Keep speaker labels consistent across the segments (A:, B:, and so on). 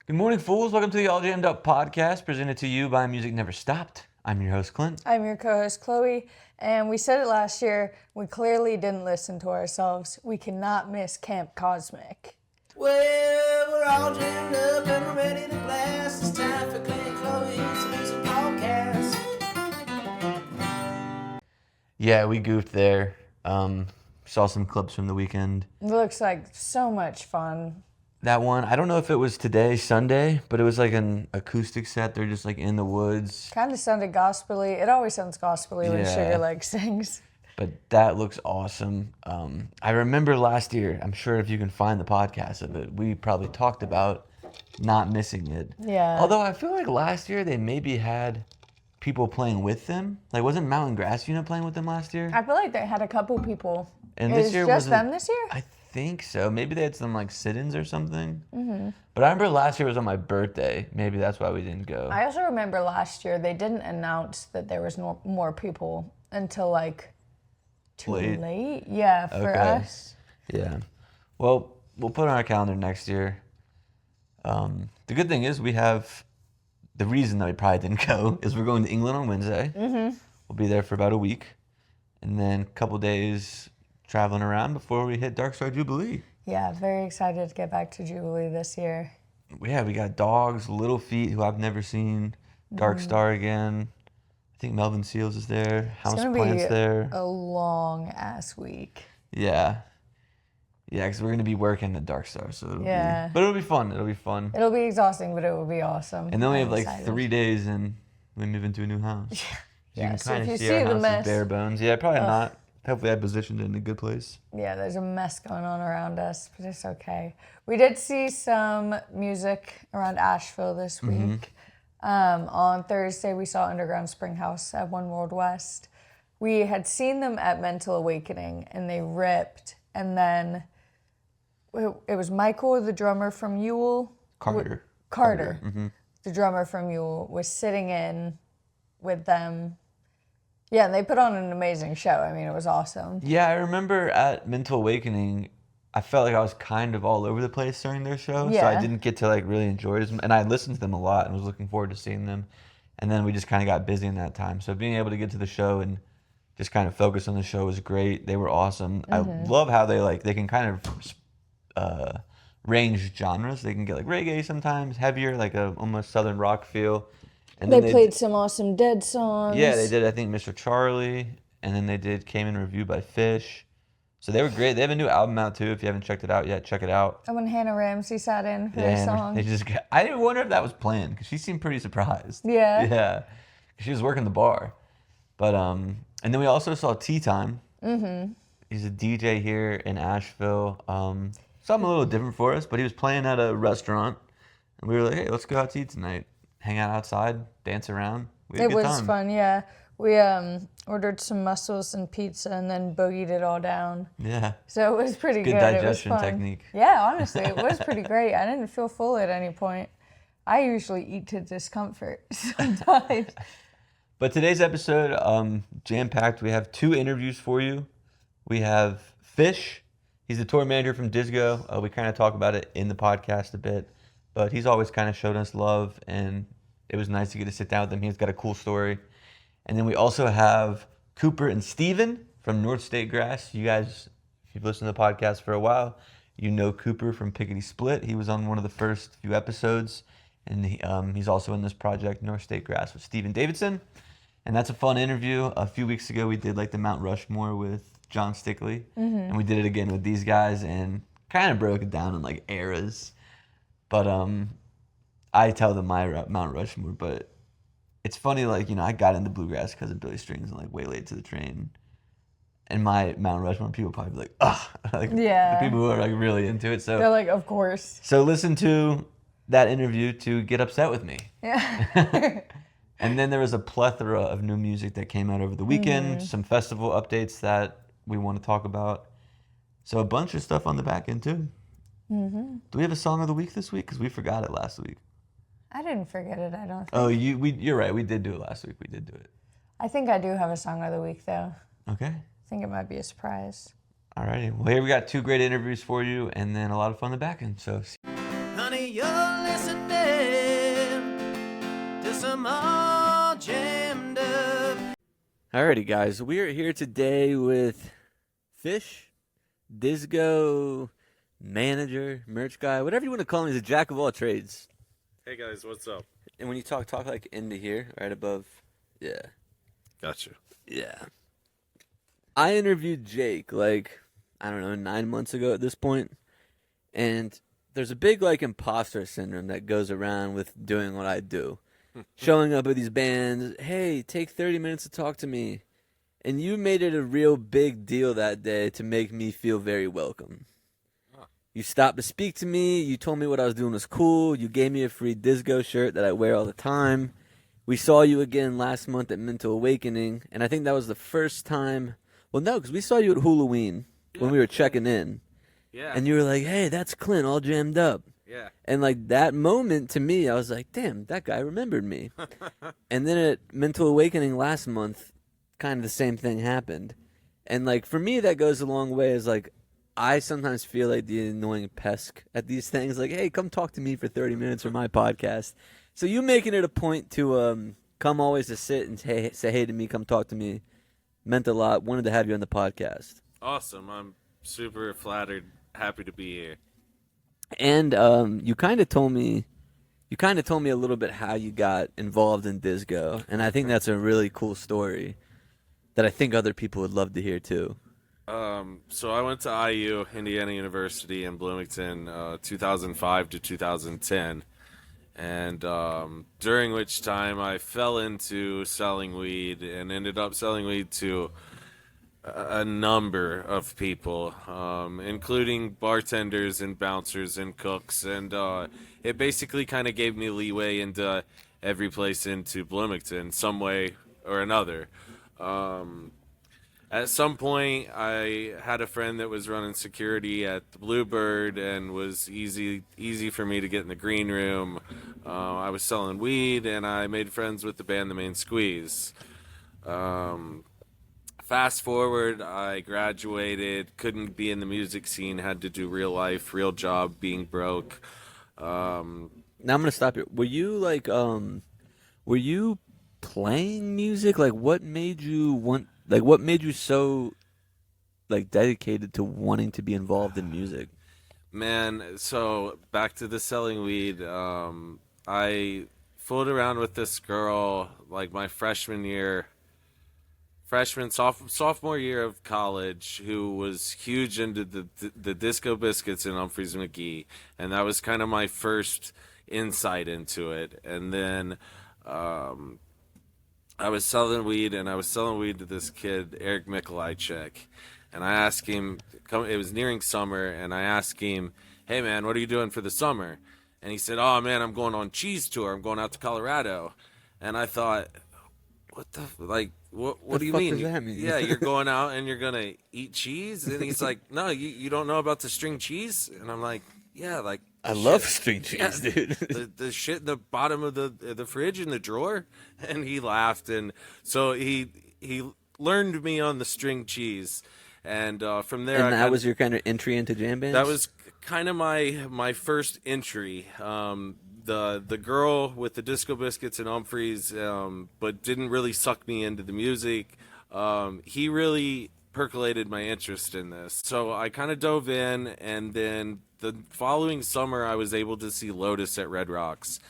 A: Good morning, fools. Welcome to the All Jammed Up podcast, presented to you by Music Never Stopped. I'm your host, Clint.
B: I'm your co-host, Chloe, and we said it last year, we clearly didn't listen to ourselves. We cannot miss Camp Cosmic.
C: Well, we're all jammed up and we're ready to blast. It's time for Clint and Chloe's Music Podcast.
A: Yeah, we goofed there. Saw some clips from the weekend.
B: It looks like so much fun.
A: That one, I don't know if it was today, Sunday, but it was like an acoustic set. They're just like in the woods.
B: Kind of sounded gospel-y. It always sounds gospel-y when
A: Yeah.
B: Sugar Leg sings.
A: But that looks awesome. I remember last year, I'm sure if you can find the podcast of it, we probably talked about not missing it.
B: Yeah.
A: Although I feel like last year they maybe had people playing with them. Like, wasn't Mountain Grass Unit playing with them last year?
B: I feel like they had a couple people.
A: And
B: It
A: this
B: was
A: year
B: just
A: wasn't-
B: them this year?
A: I think so. Maybe they had some like sit-ins or something. Mm-hmm. But I remember last year was on my birthday. Maybe that's why we didn't go.
B: I also remember last year they didn't announce that there was more people until like too late. Yeah, for
A: Okay.
B: us.
A: Yeah. Well, we'll put it on our calendar next year. The good thing is we have the reason that we probably didn't go is we're going to England on Wednesday. Mm-hmm. We'll be there for about a week, and then a couple days traveling around before we hit Dark Star Jubilee.
B: Yeah, very excited to get back to Jubilee this year.
A: Yeah, we got dogs, Little Feet, who I've never seen, Dark Star again. I think Melvin Seals is there. House
B: It's gonna
A: Plant's
B: be
A: there.
B: a long ass week.
A: Yeah. Yeah, because we're going to be working at Dark Star, so it'll be fun. It'll be fun.
B: It'll be exhausting, but it will be awesome.
A: And then we
B: I'm
A: have like
B: excited.
A: 3 days and we move into a new house. You
B: Yeah,
A: can
B: so
A: kind
B: if
A: of
B: you
A: see
B: see
A: our
B: the
A: house is
B: mess-
A: bare bones. Yeah, probably not. Hopefully I positioned it in a good place.
B: Yeah, there's a mess going on around us, but it's okay. We did see some music around Asheville this
A: Mm-hmm.
B: week. On Thursday, we saw Underground Springhouse at One World West. We had seen them at Mental Awakening, and they ripped. And then it was Michael, the drummer from Yule.
A: Carter.
B: Carter,
A: Mm-hmm.
B: the drummer from Yule, was sitting in with them. Yeah, and they put on an amazing show. I mean, it was awesome.
A: Yeah, I remember at Mental Awakening, I felt like I was kind of all over the place during their show. So
B: Yeah.
A: I didn't get to like really enjoy it. And I listened to them a lot and was looking forward to seeing them. And then we just kind of got busy in that time. So being able to get to the show and just kind of focus on the show was great. They were awesome. I love how they can kind of range genres. They can get like reggae sometimes, heavier, like a almost southern rock feel. And
B: They
A: then
B: played some awesome Dead songs.
A: Yeah, they did, I think, Mr. Charlie. And then they did Came in Review by Fish. So they were great. They have a new album out too. If you haven't checked it out yet, check it out.
B: And when Hannah Ramsey sat in for a
A: and
B: song.
A: they just I didn't wonder if that was planned because she seemed pretty surprised.
B: Yeah.
A: Yeah. She was working the bar. But and then we also saw Tea Time. Mm-hmm. He's a DJ here in Asheville. Something a little different for us, but he was playing at a restaurant, and we were like, "Hey, let's go out to eat tonight. Hang out outside, dance around." We had
B: It
A: a good
B: was
A: time.
B: fun, yeah. We ordered some mussels and pizza and then boogied it all down.
A: Yeah.
B: So it was pretty
A: Good
B: good.
A: digestion
B: it was fun.
A: technique.
B: Yeah, honestly, it was pretty great. I didn't feel full at any point. I usually eat to discomfort sometimes.
A: But today's episode, jam-packed. We have 2 interviews for you. We have Fish. He's the tour manager from Dizgo. We kind of talk about it in the podcast a bit, but he's always kind of showed us love, and it was nice to get to sit down with him. He's got a cool story. And then we also have Cooper and Steven from North State Grass. You guys, if you've listened to the podcast for a while, you know Cooper from Pickety Split. He was on one of the first few episodes, and he's also in this project, North State Grass, with Steven Davidson. And that's a fun interview. A few weeks ago, we did like the Mount Rushmore with John Stickley, and we did it again with these guys, and kind of broke it down in like eras. But I tell them my Mount Rushmore, but it's funny, like, I got into bluegrass because of Billy Strings and like Way Late to the Train. And my Mount Rushmore, people probably be like, ugh, like
B: Yeah.
A: the people who are like really into it.
B: They're
A: So
B: like, of course.
A: listen to that interview to get upset with me.
B: Yeah.
A: And then there was a plethora of new music that came out over the weekend, some festival updates that we want to talk about. So a bunch of stuff on the back end too. Do we have a song of the week this week? Because we forgot it last week.
B: I didn't forget it, I don't think.
A: Oh, you're right. We did do it last week. We did do it.
B: I think I do have a song of the week, though.
A: Okay.
B: I think it might be a surprise.
A: Alrighty. Well, here we got 2 great interviews for you, and then a lot of fun in the back end. So
C: Honey, you're listening
A: Alrighty, guys. We are here today with Fish, Dizgo, manager, merch guy, whatever you want to call him. He's a jack of all trades.
D: Hey guys, what's up?
A: And when you talk like into here, right above. Yeah.
D: Gotcha.
A: Yeah. I interviewed Jake, like, I don't know, 9 months ago at this point. And there's a big, like, imposter syndrome that goes around with doing what I do. Showing up at these bands, hey, take 30 minutes to talk to me. And you made it a real big deal that day to make me feel very welcome. You stopped to speak to me. You told me what I was doing was cool. You gave me a free Dizgo shirt that I wear all the time. We saw you again last month at Mental Awakening. And I think that was the first time. Well, no, because we saw you at Halloween when we were checking in.
D: Yeah.
A: And you were like, hey, that's Clint all jammed up.
D: Yeah.
A: And, like, that moment to me, I was like, damn, that guy remembered me. And then at Mental Awakening last month, kind of the same thing happened. And, like, for me, that goes a long way. Is like, I sometimes feel like the annoying pest at these things. Like, hey, come talk to me for 30 minutes for my podcast. So you making it a point to come always to sit and say hey to me, come talk to me, meant a lot. Wanted to have you on the podcast.
D: Awesome. I'm super flattered. Happy to be here.
A: And you kind of told me a little bit how you got involved in Dizgo, and I think that's a really cool story that I think other people would love to hear too.
D: So I went to IU, Indiana University in Bloomington, 2005 to 2010, and during which time I fell into selling weed and ended up selling weed to a number of people, including bartenders and bouncers and cooks, and it basically kind of gave me leeway into every place into Bloomington, some way or another. At some point, I had a friend that was running security at the Bluebird, and was easy for me to get in the green room. I was selling weed, and I made friends with the band The Main Squeeze. Fast forward, I graduated, couldn't be in the music scene, had to do real life, real job, being broke.
A: Now I'm gonna stop you. Were you playing music? Like, what made you want? Like, what made you so, like, dedicated to wanting to be involved in music?
D: Man, so back to the selling weed. I fooled around with this girl like my sophomore year of college, who was huge into the Disco Biscuits and Humphreys McGee, and that was kind of my first insight into it. And then I was selling weed to this kid, Eric Mikolajczyk, and I asked him, it was nearing summer, and I asked him, hey man, what are you doing for the summer? And he said, oh man, I'm going on cheese tour, I'm going out to Colorado. And I thought, what do you mean?
A: Does that mean?
D: Yeah, you're going out and you're gonna eat cheese? And he's like, no, you don't know about the string cheese? And I'm like, yeah, like,
A: I love string cheese,
D: yeah,
A: dude.
D: the shit in the bottom of the fridge in the drawer. And he laughed, and so he learned me on the string cheese, and from there,
A: And that was your kind of entry into jam bands?
D: that was kind of my first entry. The girl with the Disco Biscuits and Humphreys, but didn't really suck me into the music. He really percolated my interest in this. So I kind of dove in, and then the following summer I was able to see Lotus at Red Rocks,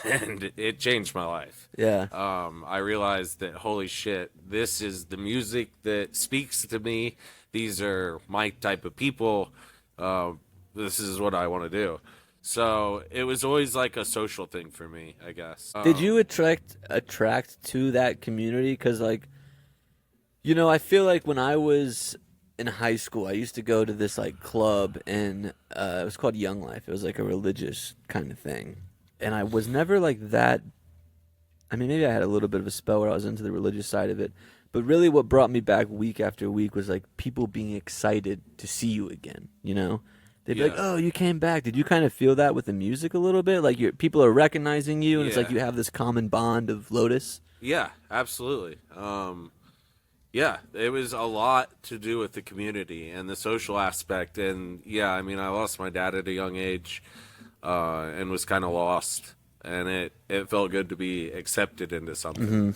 D: and it changed my life.
A: Yeah.
D: I realized that, holy shit, this is the music that speaks to me. These are my type of people. This is what I want to do. So it was always like a social thing for me, I guess.
A: Did you attract to that community? Because, like, you know, I feel like when I was in high school, I used to go to this, like, club, and it was called Young Life. It was like a religious kind of thing. And I was never like that. I mean, maybe I had a little bit of a spell where I was into the religious side of it. But really what brought me back week after week was, like, people being excited to see you again, you know? They'd be like, oh, you came back. Did you kind of feel that with the music a little bit? Like, people are recognizing you, and it's like you have this common bond of Lotus?
D: Yeah, absolutely. Yeah, it was a lot to do with the community and the social aspect. And, yeah, I mean, I lost my dad at a young age and was kind of lost. And it felt good to be accepted into something.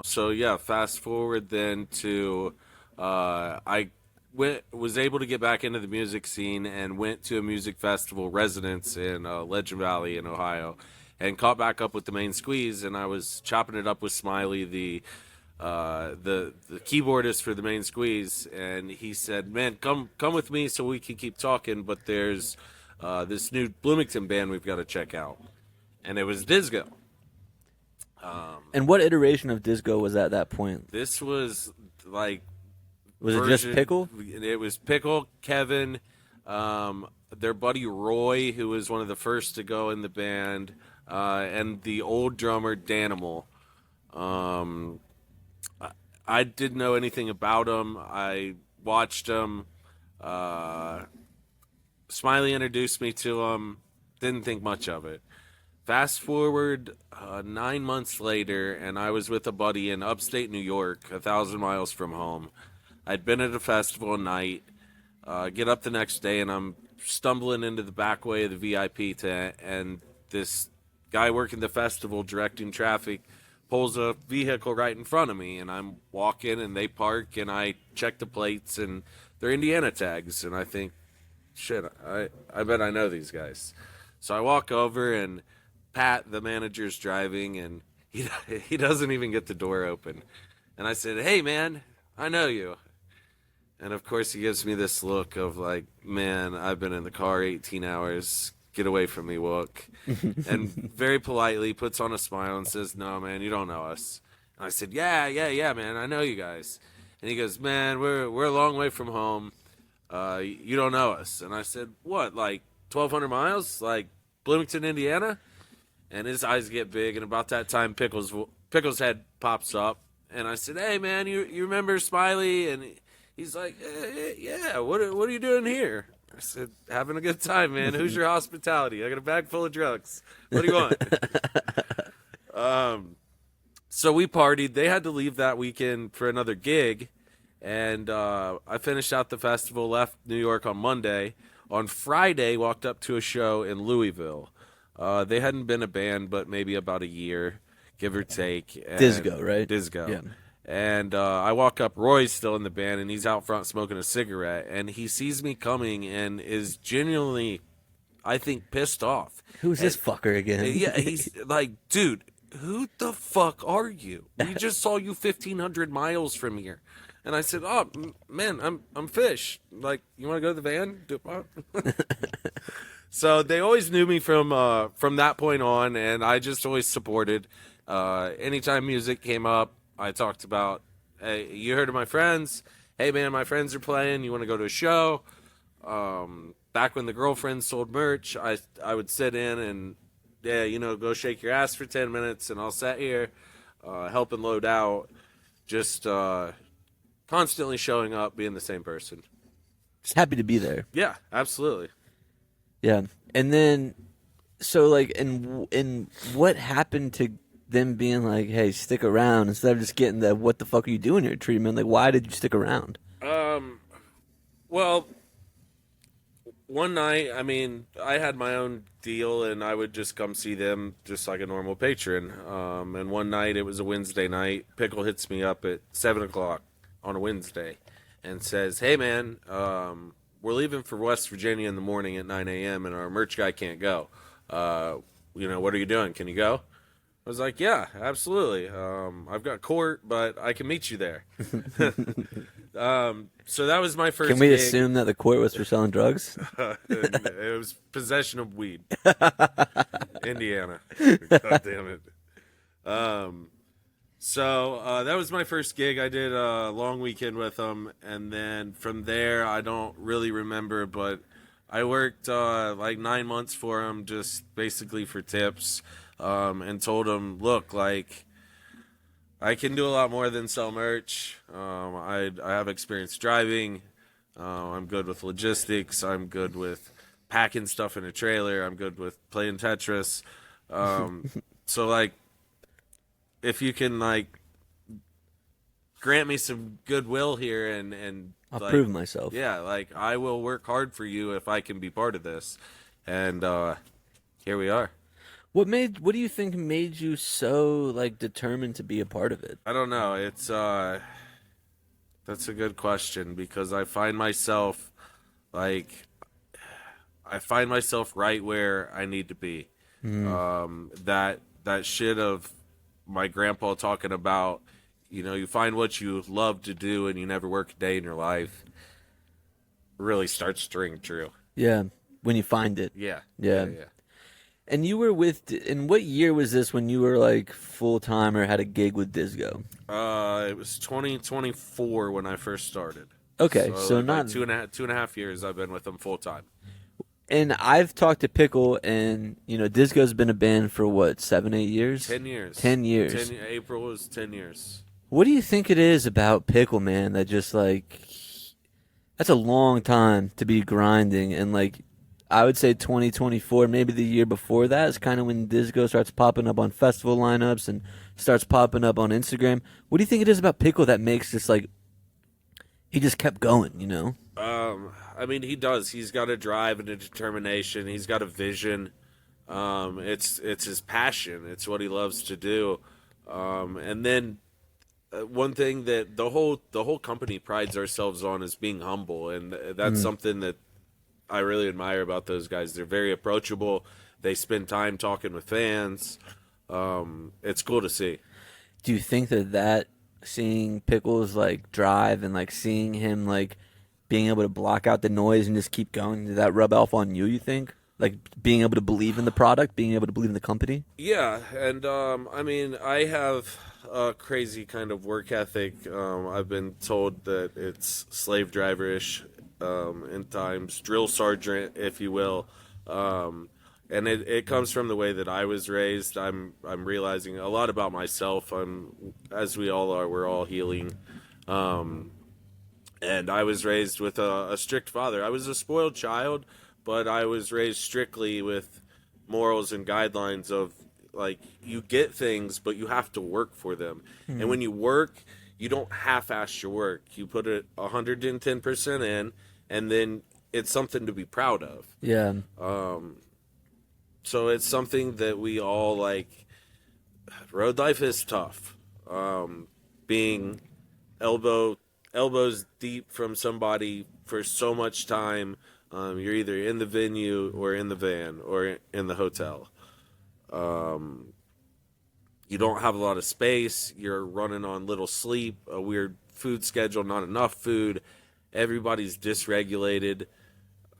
D: So yeah, fast forward then to I was able to get back into the music scene and went to a music festival residence in Legend Valley in Ohio, and caught back up with the main squeeze. And I was chopping it up with Smiley, the keyboardist for the main squeeze, and he said, "Man, come with me so we can keep talking. But there's this new Bloomington band we've got to check out," and it was Dizgo.
A: And what iteration of Dizgo was at that point?
D: This was like
A: Was it just Pickle?
D: It was Pickle, Kevin, their buddy Roy, who was one of the first to go in the band, and the old drummer Danimal. I didn't know anything about him. I watched him. Smiley introduced me to him. Didn't think much of it. Fast forward 9 months later, and I was with a buddy in upstate New York, 1,000 miles from home. I'd been at a festival at night. Get up the next day, and I'm stumbling into the back way of the VIP tent, and this guy working the festival, directing traffic, pulls a vehicle right in front of me, and I'm walking, and they park, and I check the plates, and they're Indiana tags, and I think, shit, I bet I know these guys. So I walk over, and Pat, the manager's driving, and he doesn't even get the door open. And I said, "Hey, man, I know you." And of course he gives me this look of like, "Man, I've been in the car 18 hours. Get away from me, Wook." And very politely puts on a smile and says, "No, man, you don't know us." And I said, yeah, man, I know you guys." And he goes, "Man, we're a long way from home. You don't know us." And I said, "What, like 1,200 miles? Like Bloomington, Indiana?" And his eyes get big, and about that time, Pickle's head pops up. And I said, "Hey, man, you remember Smiley?" And he's like, "Yeah, what are you doing here?" I said, "Having a good time, man. Who's your hospitality? I got a bag full of drugs. What do you want?" So we partied. They had to leave that weekend for another gig, and I finished out the festival, left New York on Monday. On Friday, walked up to a show in Louisville. They hadn't been a band, but maybe about a year, give or take. And
A: Dizgo, right?
D: Dizgo.
A: Yeah.
D: And I walk up, Roy's still in the band, and he's out front smoking a cigarette, and he sees me coming and is genuinely, I think, pissed off.
A: Who's this fucker again?
D: Yeah, he's like, "Dude, who the fuck are you? We just saw you 1,500 miles from here." And I said, "Oh, man, I'm Fish. Like, you want to go to the van?" So they always knew me from that point on, and I just always supported. Anytime music came up, I talked about, "Hey, you heard of my friends? Hey, man, my friends are playing. You want to go to a show?" Back when the girlfriends sold merch, I would sit in and, yeah, go shake your ass for 10 minutes, and I'll sit here helping load out, just constantly showing up, being the same person.
A: Just happy to be there.
D: Yeah, absolutely.
A: Yeah. And then, so like, and what happened to them being like, "Hey, stick around," instead of just getting the "what the fuck are you doing here" treatment? Like, why did you stick around?
D: Well, one night, I mean, I had my own deal, and I would just come see them just like a normal patron. And one night, it was a Wednesday night, Pickle hits me up at 7 o'clock on a Wednesday and says, "Hey, man, we're leaving for West Virginia in the morning at 9 a.m., and our merch guy can't go. What are you doing? Can you go?" I was like, "Yeah, absolutely. I've got court, but I can meet you there." So that was my first
A: Can we
D: gig.
A: assume that the court was for selling drugs?
D: It was possession of weed. Indiana. God damn it. So that was my first gig. I did a long weekend with them, and then from there, I don't really remember, but I worked like 9 months for them, just basically for tips, and told them, "Look, like, I can do a lot more than sell merch. I have experience driving. I'm good with logistics. I'm good with packing stuff in a trailer. I'm good with playing Tetris. So, like, if you can, like, grant me some goodwill here and
A: I'll
D: like,
A: prove myself."
D: Yeah, like, I will work hard for you if I can be part of this." And here we are.
A: What do you think made you so like determined to be a part of it?
D: I don't know. That's a good question because like I find myself right where I need to be. That shit of my grandpa talking about, you find what you love to do and you never work a day in your life really starts to ring true.
A: Yeah, when you find it.
D: Yeah.
A: Yeah.
D: Yeah.
A: And you were in what year was this when you were like full time or had a gig with Dizgo?
D: It was 2024 when I first started.
A: Okay, so
D: like
A: not.
D: 2.5 years I've been with them full time.
A: And I've talked to Pickle, and Dizgo's been a band for what, 7, 8 years?
D: 10 years.
A: 10 years.
D: April was 10 years.
A: What do you think it is about Pickle, man, that just like that's a long time to be grinding, and like I would say 2024, maybe the year before that is kind of when Dizgo starts popping up on festival lineups and starts popping up on Instagram. What do you think it is about Pickle that makes this like he just kept going?
D: I mean, he does. He's got a drive and a determination. He's got a vision. It's his passion. It's what he loves to do. And then one thing that the whole company prides ourselves on is being humble, and that's something that I really admire about those guys. They're very approachable. They spend time talking with fans. It's cool to see.
A: Do you think that seeing Pickles like drive and like seeing him like being able to block out the noise and just keep going, did that rub off on you, you think? Like being able to believe in the product, being able to believe in the company?
D: Yeah, and I mean, I have a crazy kind of work ethic. I've been told that it's slave driver-ish in times, drill sergeant, if you will. And it comes from the way that I was raised. I'm realizing a lot about myself. As we all are, we're all healing. And I was raised with a strict father. I was a spoiled child, but I was raised strictly with morals and guidelines of, like, you get things, but you have to work for them. And when you work, you don't half-ass your work. You put it 110% in, and then it's something to be proud of.
A: Yeah.
D: So it's something that we all like. Road life is tough. Being elbows deep from somebody for so much time. You're either in the venue or in the van or in the hotel. You don't have a lot of space. You're running on little sleep, a weird food schedule, not enough food. Everybody's dysregulated.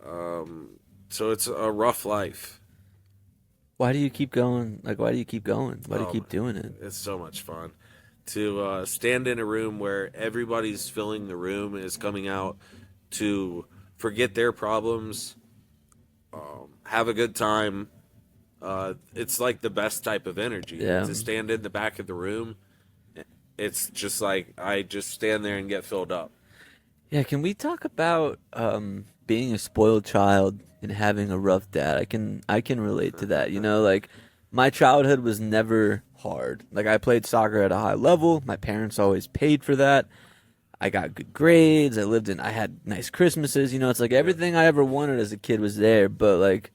D: So it's a rough life.
A: Why do you keep going? Like, why do you keep going? Why do you keep doing it?
D: It's so much fun to stand in a room where everybody's filling the room, is coming out to forget their problems, have a good time. It's like the best type of energy.
A: Yeah.
D: To stand in the back of the room, it's just like I just stand there and get filled up.
A: Yeah, can we talk about being a spoiled child and having a rough dad? I can relate to that. Like my childhood was never hard. Like I played soccer at a high level. My parents always paid for that. I got good grades. I had nice Christmases. It's like everything I ever wanted as a kid was there, but like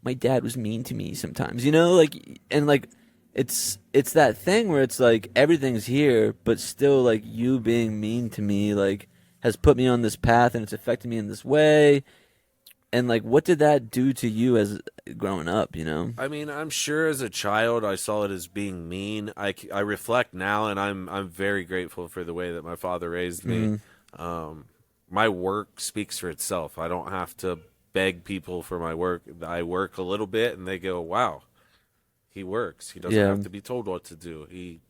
A: my dad was mean to me sometimes, like, and like it's that thing where it's like everything's here, but still like you being mean to me like has put me on this path and it's affected me in this way. And like, what did that do to you as growing up?
D: I mean, I'm sure as a child I saw it as being mean. I reflect now, and I'm very grateful for the way that my father raised me. My work speaks for itself. I don't have to beg people for my work. I work a little bit, and they go, "Wow, he works. He doesn't have to be told what to do.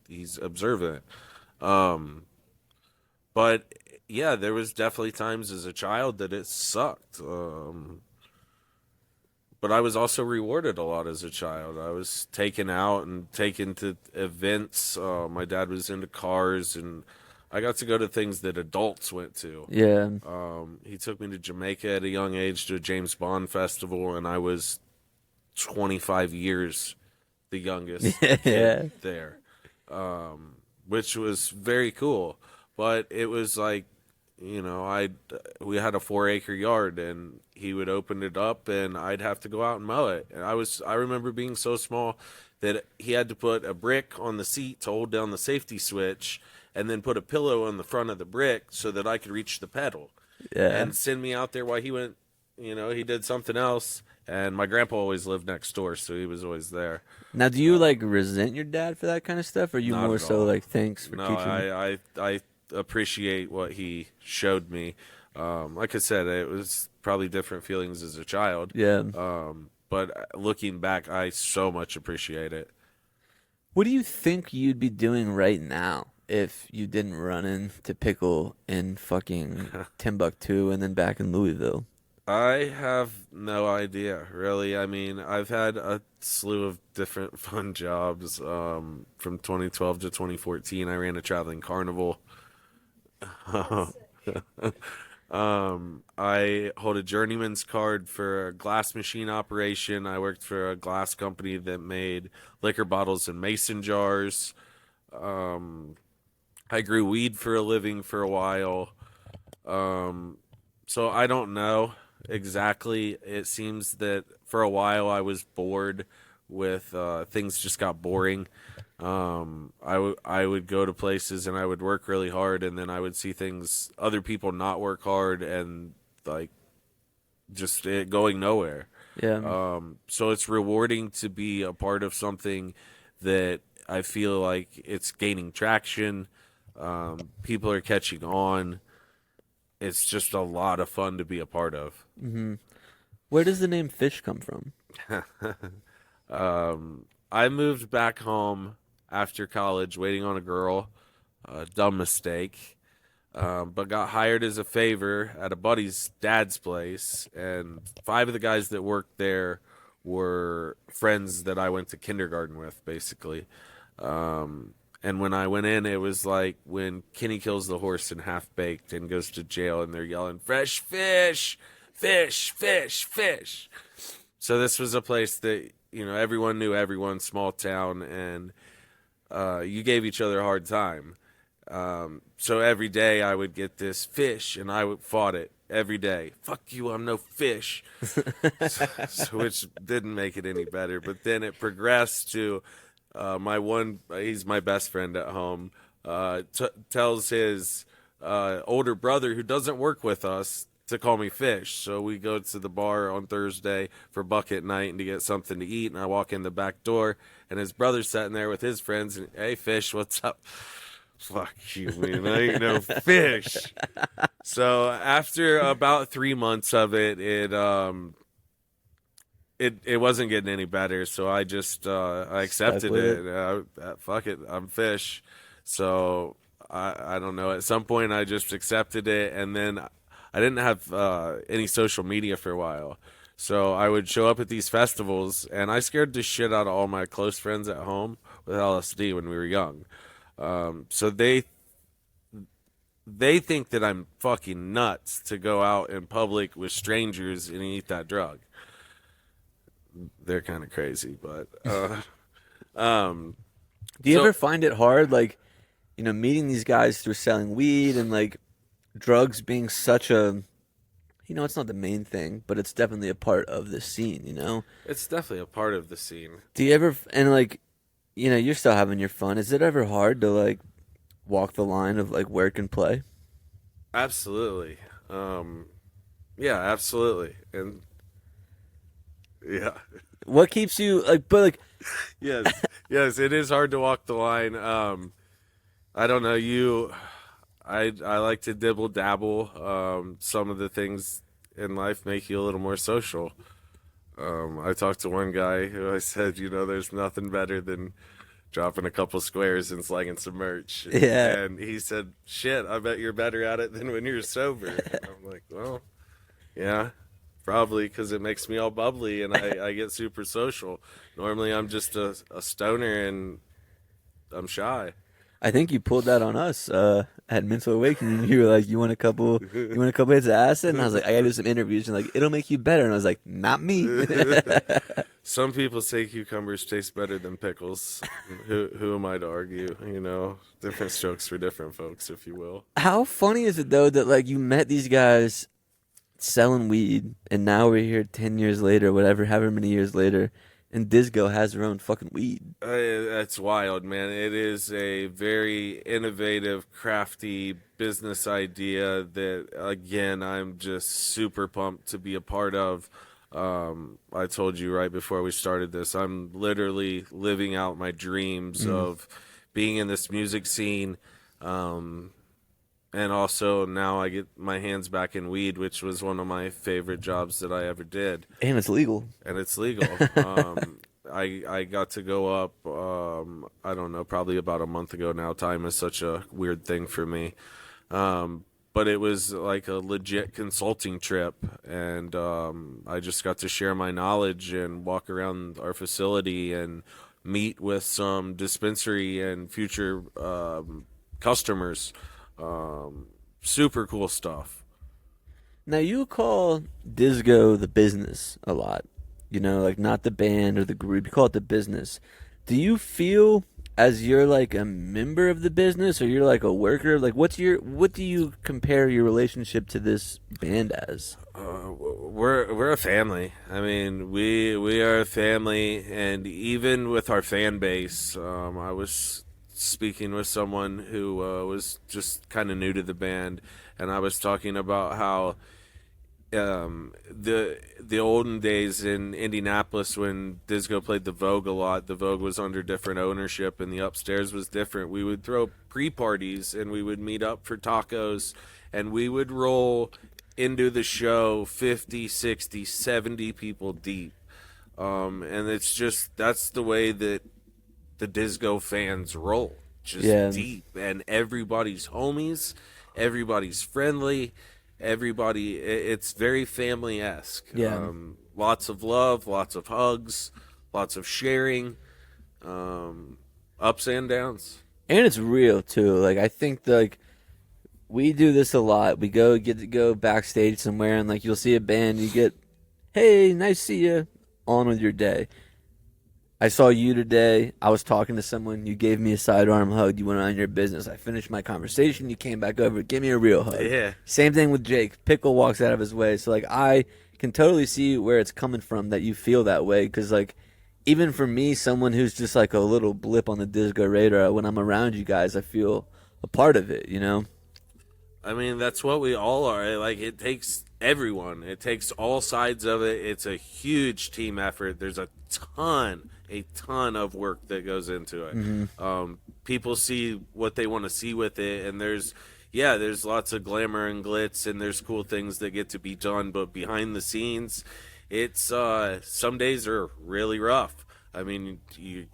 D: He's observant." But yeah, there was definitely times as a child that it sucked. But I was also rewarded a lot as a child. I was taken out and taken to events. My dad was into cars, and I got to go to things that adults went to.
A: Yeah.
D: He took me to Jamaica at a young age to a James Bond festival, and I was 25 years the youngest kid there, which was very cool. But it was like, we had a 4-acre yard, and he would open it up, and I'd have to go out and mow it. And I remember being so small that he had to put a brick on the seat to hold down the safety switch, and then put a pillow on the front of the brick so that I could reach the pedal.
A: Yeah.
D: And send me out there while he went, he did something else. And my grandpa always lived next door, so he was always there.
A: Now, do you like resent your dad for that kind of stuff, or are you
D: Not
A: more
D: at
A: so
D: all.
A: like thanks for
D: No,
A: teaching me?
D: I appreciate what he showed me. Like I said, it was probably different feelings as a child.
A: Yeah.
D: But looking back, I so much appreciate it.
A: What do you think you'd be doing right now if you didn't run into Pickle in fucking Timbuktu and then back in Louisville?
D: I have no idea, really. I mean, I've had a slew of different fun jobs. From 2012 to 2014, I ran a traveling carnival. I hold a journeyman's card for a glass machine operation. I worked for a glass company that made liquor bottles and mason jars. I grew weed for a living for a while. So I don't know exactly. It seems that for a while I was bored with things just got boring. I would go to places and I would work really hard, and then I would see other people not work hard, and like just it going nowhere.
A: Yeah.
D: So it's rewarding to be a part of something that I feel like it's gaining traction. People are catching on. It's just a lot of fun to be a part of.
A: Where does the name Fish come from?
D: I moved back home after college, waiting on a girl. Dumb mistake. But got hired as a favor at a buddy's dad's place, and 5 of the guys that worked there were friends that I went to kindergarten with, basically. And when I went in, it was like when Kenny kills the horse in Half Baked and goes to jail, and they're yelling, "Fresh fish, fish, fish, fish." So this was a place that, everyone knew everyone, small town, and you gave each other a hard time. So every day I would get this fish, and I fought it every day. Fuck you, I'm no fish. Which didn't make it any better. But then it progressed to he's my best friend at home, tells his older brother, who doesn't work with us, to call me Fish. So we go to the bar on Thursday for bucket night and to get something to eat, and I walk in the back door, and his brother's sitting there with his friends, and, "Hey, Fish, what's up?" Fuck you, man. I ain't no fish. So after about 3 months of it, it wasn't getting any better. So I just I accepted it. Fuck it, I'm Fish. So I don't know. At some point, I just accepted it, and then I didn't have any social media for a while. So I would show up at these festivals, and I scared the shit out of all my close friends at home with LSD when we were young. So they think that I'm fucking nuts to go out in public with strangers and eat that drug. They're kind of crazy, but
A: Do you ever find it hard, like, meeting these guys through selling weed and like drugs being such a, it's not the main thing, but it's definitely a part of the scene,
D: it's definitely a part of the scene.
A: Do you ever, and like, you're still having your fun. Is it ever hard to like walk the line of like where it can play?
D: Absolutely. Yeah, absolutely. And yeah.
A: What keeps you like, but like,
D: yes, it is hard to walk the line. I don't know, I like to dibble dabble. Some of the things in life make you a little more social. I talked to one guy who I said, there's nothing better than dropping a couple squares and slanging some merch.
A: Yeah.
D: And he said, "Shit, I bet you're better at it than when you're sober." And I'm like, well, yeah, probably, because it makes me all bubbly and I get super social. Normally I'm just a stoner and I'm shy.
A: I think you pulled that on us at Mental Awakening. You were like, "You want a couple hits of acid?" And I was like, "I gotta do some interviews." And like, "It'll make you better." And I was like, "Not me."
D: Some people say cucumbers taste better than pickles. Who am I to argue? You know, different strokes for different folks, if you will.
A: How funny is it though that like you met these guys selling weed, and now we're here 10 years later, whatever, however many years later, and Dizgo has their own fucking weed.
D: That's wild, man. It is a very innovative, crafty business idea that, again, I'm just super pumped to be a part of. I told you right before we started this, I'm literally living out my dreams of being in this music scene. And also now I get my hands back in weed, which was one of my favorite jobs that I ever did.
A: And it's legal.
D: And it's legal. I got to go up, I don't know, probably about a month ago now. Time is such a weird thing for me. But it was like a legit consulting trip. And I just got to share my knowledge and walk around our facility and meet with some dispensary and future customers. Super cool stuff.
A: Now you call Dizgo the business a lot, you know, like not the band or the group. You call it the business. Do you feel as you're like a member of the business, or you're like a worker? Like, what do you compare your relationship to this band as?
D: We're a family. I mean, we are a family, and even with our fan base, I was speaking with someone who was just kind of new to the band, and I was talking about how the olden days in Indianapolis when Dizgo played the Vogue a lot, the Vogue was under different ownership and the upstairs was different. We would throw pre-parties and we would meet up for tacos, and we would roll into the show 50, 60, 70 people deep. And it's just, that's the way that the Dizgo fans roll, just deep, and everybody's homies, everybody's friendly, everybody, it's very family-esque. Lots of love, lots of hugs, lots of sharing, ups and downs.
A: And it's real too. Like, I think like we do this a lot. We get to go backstage somewhere, and like you'll see a band, you get, "Hey, nice to see you," on with your day. I saw you today. I was talking to someone. You gave me a sidearm hug. You went on your business. I finished my conversation. You came back over. Give me a real hug.
D: Yeah.
A: Same thing with Jake. Pickle walks out of his way. So, like, I can totally see where it's coming from that you feel that way. Because, like, even for me, someone who's just, like, a little blip on the Dizgo radar, when I'm around you guys, I feel a part of it, you know?
D: I mean, that's what we all are. Like, it takes everyone. It takes all sides of it. It's a huge team effort. There's a ton of work that goes into it. People see what they want to see with it, and there's lots of glamour and glitz, and there's cool things that get to be done, but behind the scenes, it's some days are really rough. I mean, you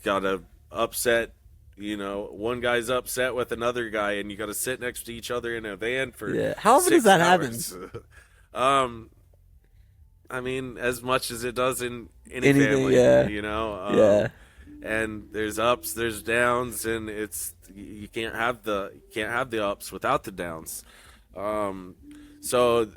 D: gotta upset, you know, one guy's upset with another guy, and you gotta sit next to each other in a van for
A: How often does that
D: happen? I mean, as much as it does in any family, you know. And there's ups, there's downs, and you can't have the ups without the downs. So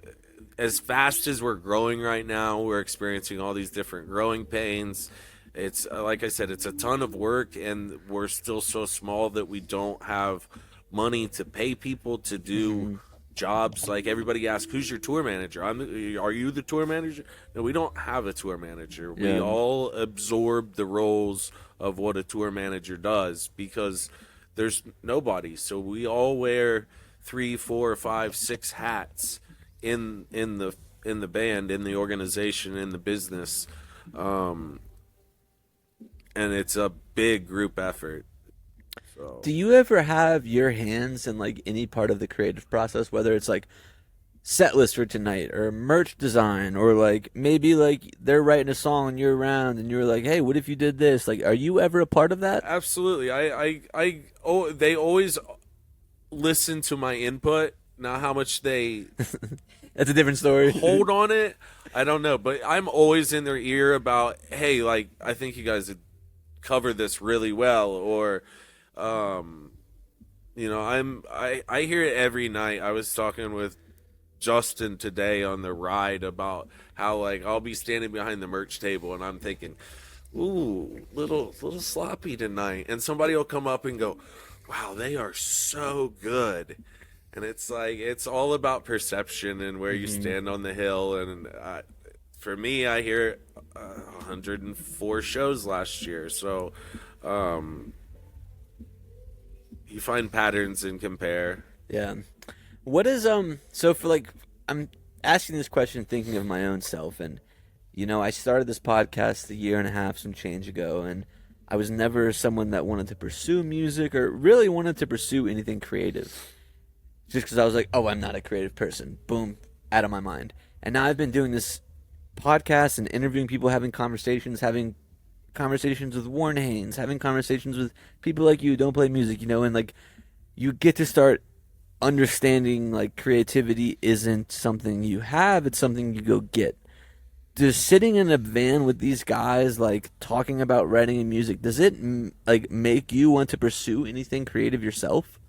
D: as fast as we're growing right now, we're experiencing all these different growing pains. It's like I said, it's a ton of work, and we're still so small that we don't have money to pay people to do jobs. Like, everybody asks, "Who's your tour manager?" Are you the tour manager? No, we don't have a tour manager. We all absorb the roles of what a tour manager does because there's nobody. So we all wear 3, 4, 5, 6 hats in the band, in the organization, in the business, and it's a big group effort. So.
A: Do you ever have your hands in like any part of the creative process, whether it's like set list for tonight or merch design, or like maybe like they're writing a song and you're around and you're like, "Hey, what if you did this?" Like, are you ever a part of that?
D: Absolutely. They always listen to my input. Now, how much they
A: That's a different story.
D: hold on it, I don't know, but I'm always in their ear about, "Hey, like, I think you guys would cover this really well," or I hear it every night. I was talking with Justin today on the ride about how like I'll be standing behind the merch table and I'm thinking, ooh, little sloppy tonight, and somebody will come up and go, wow, they are so good. And it's like it's all about perception and where you stand on the hill. And for me, I hear 104 shows last year, so you find patterns and compare.
A: Yeah. What is so for like I'm asking this question thinking of my own self, and I started this podcast a year and a half some change ago, and I was never someone that wanted to pursue music or really wanted to pursue anything creative. Just because I was like, oh, I'm not a creative person. Boom, out of my mind. And now I've been doing this podcast and interviewing people, having conversations with Warren Haynes, having conversations with people like you who don't play music, and like you get to start understanding like creativity isn't something you have, it's something you go get. Does sitting in a van with these guys like talking about writing and music, does it like make you want to pursue anything creative yourself?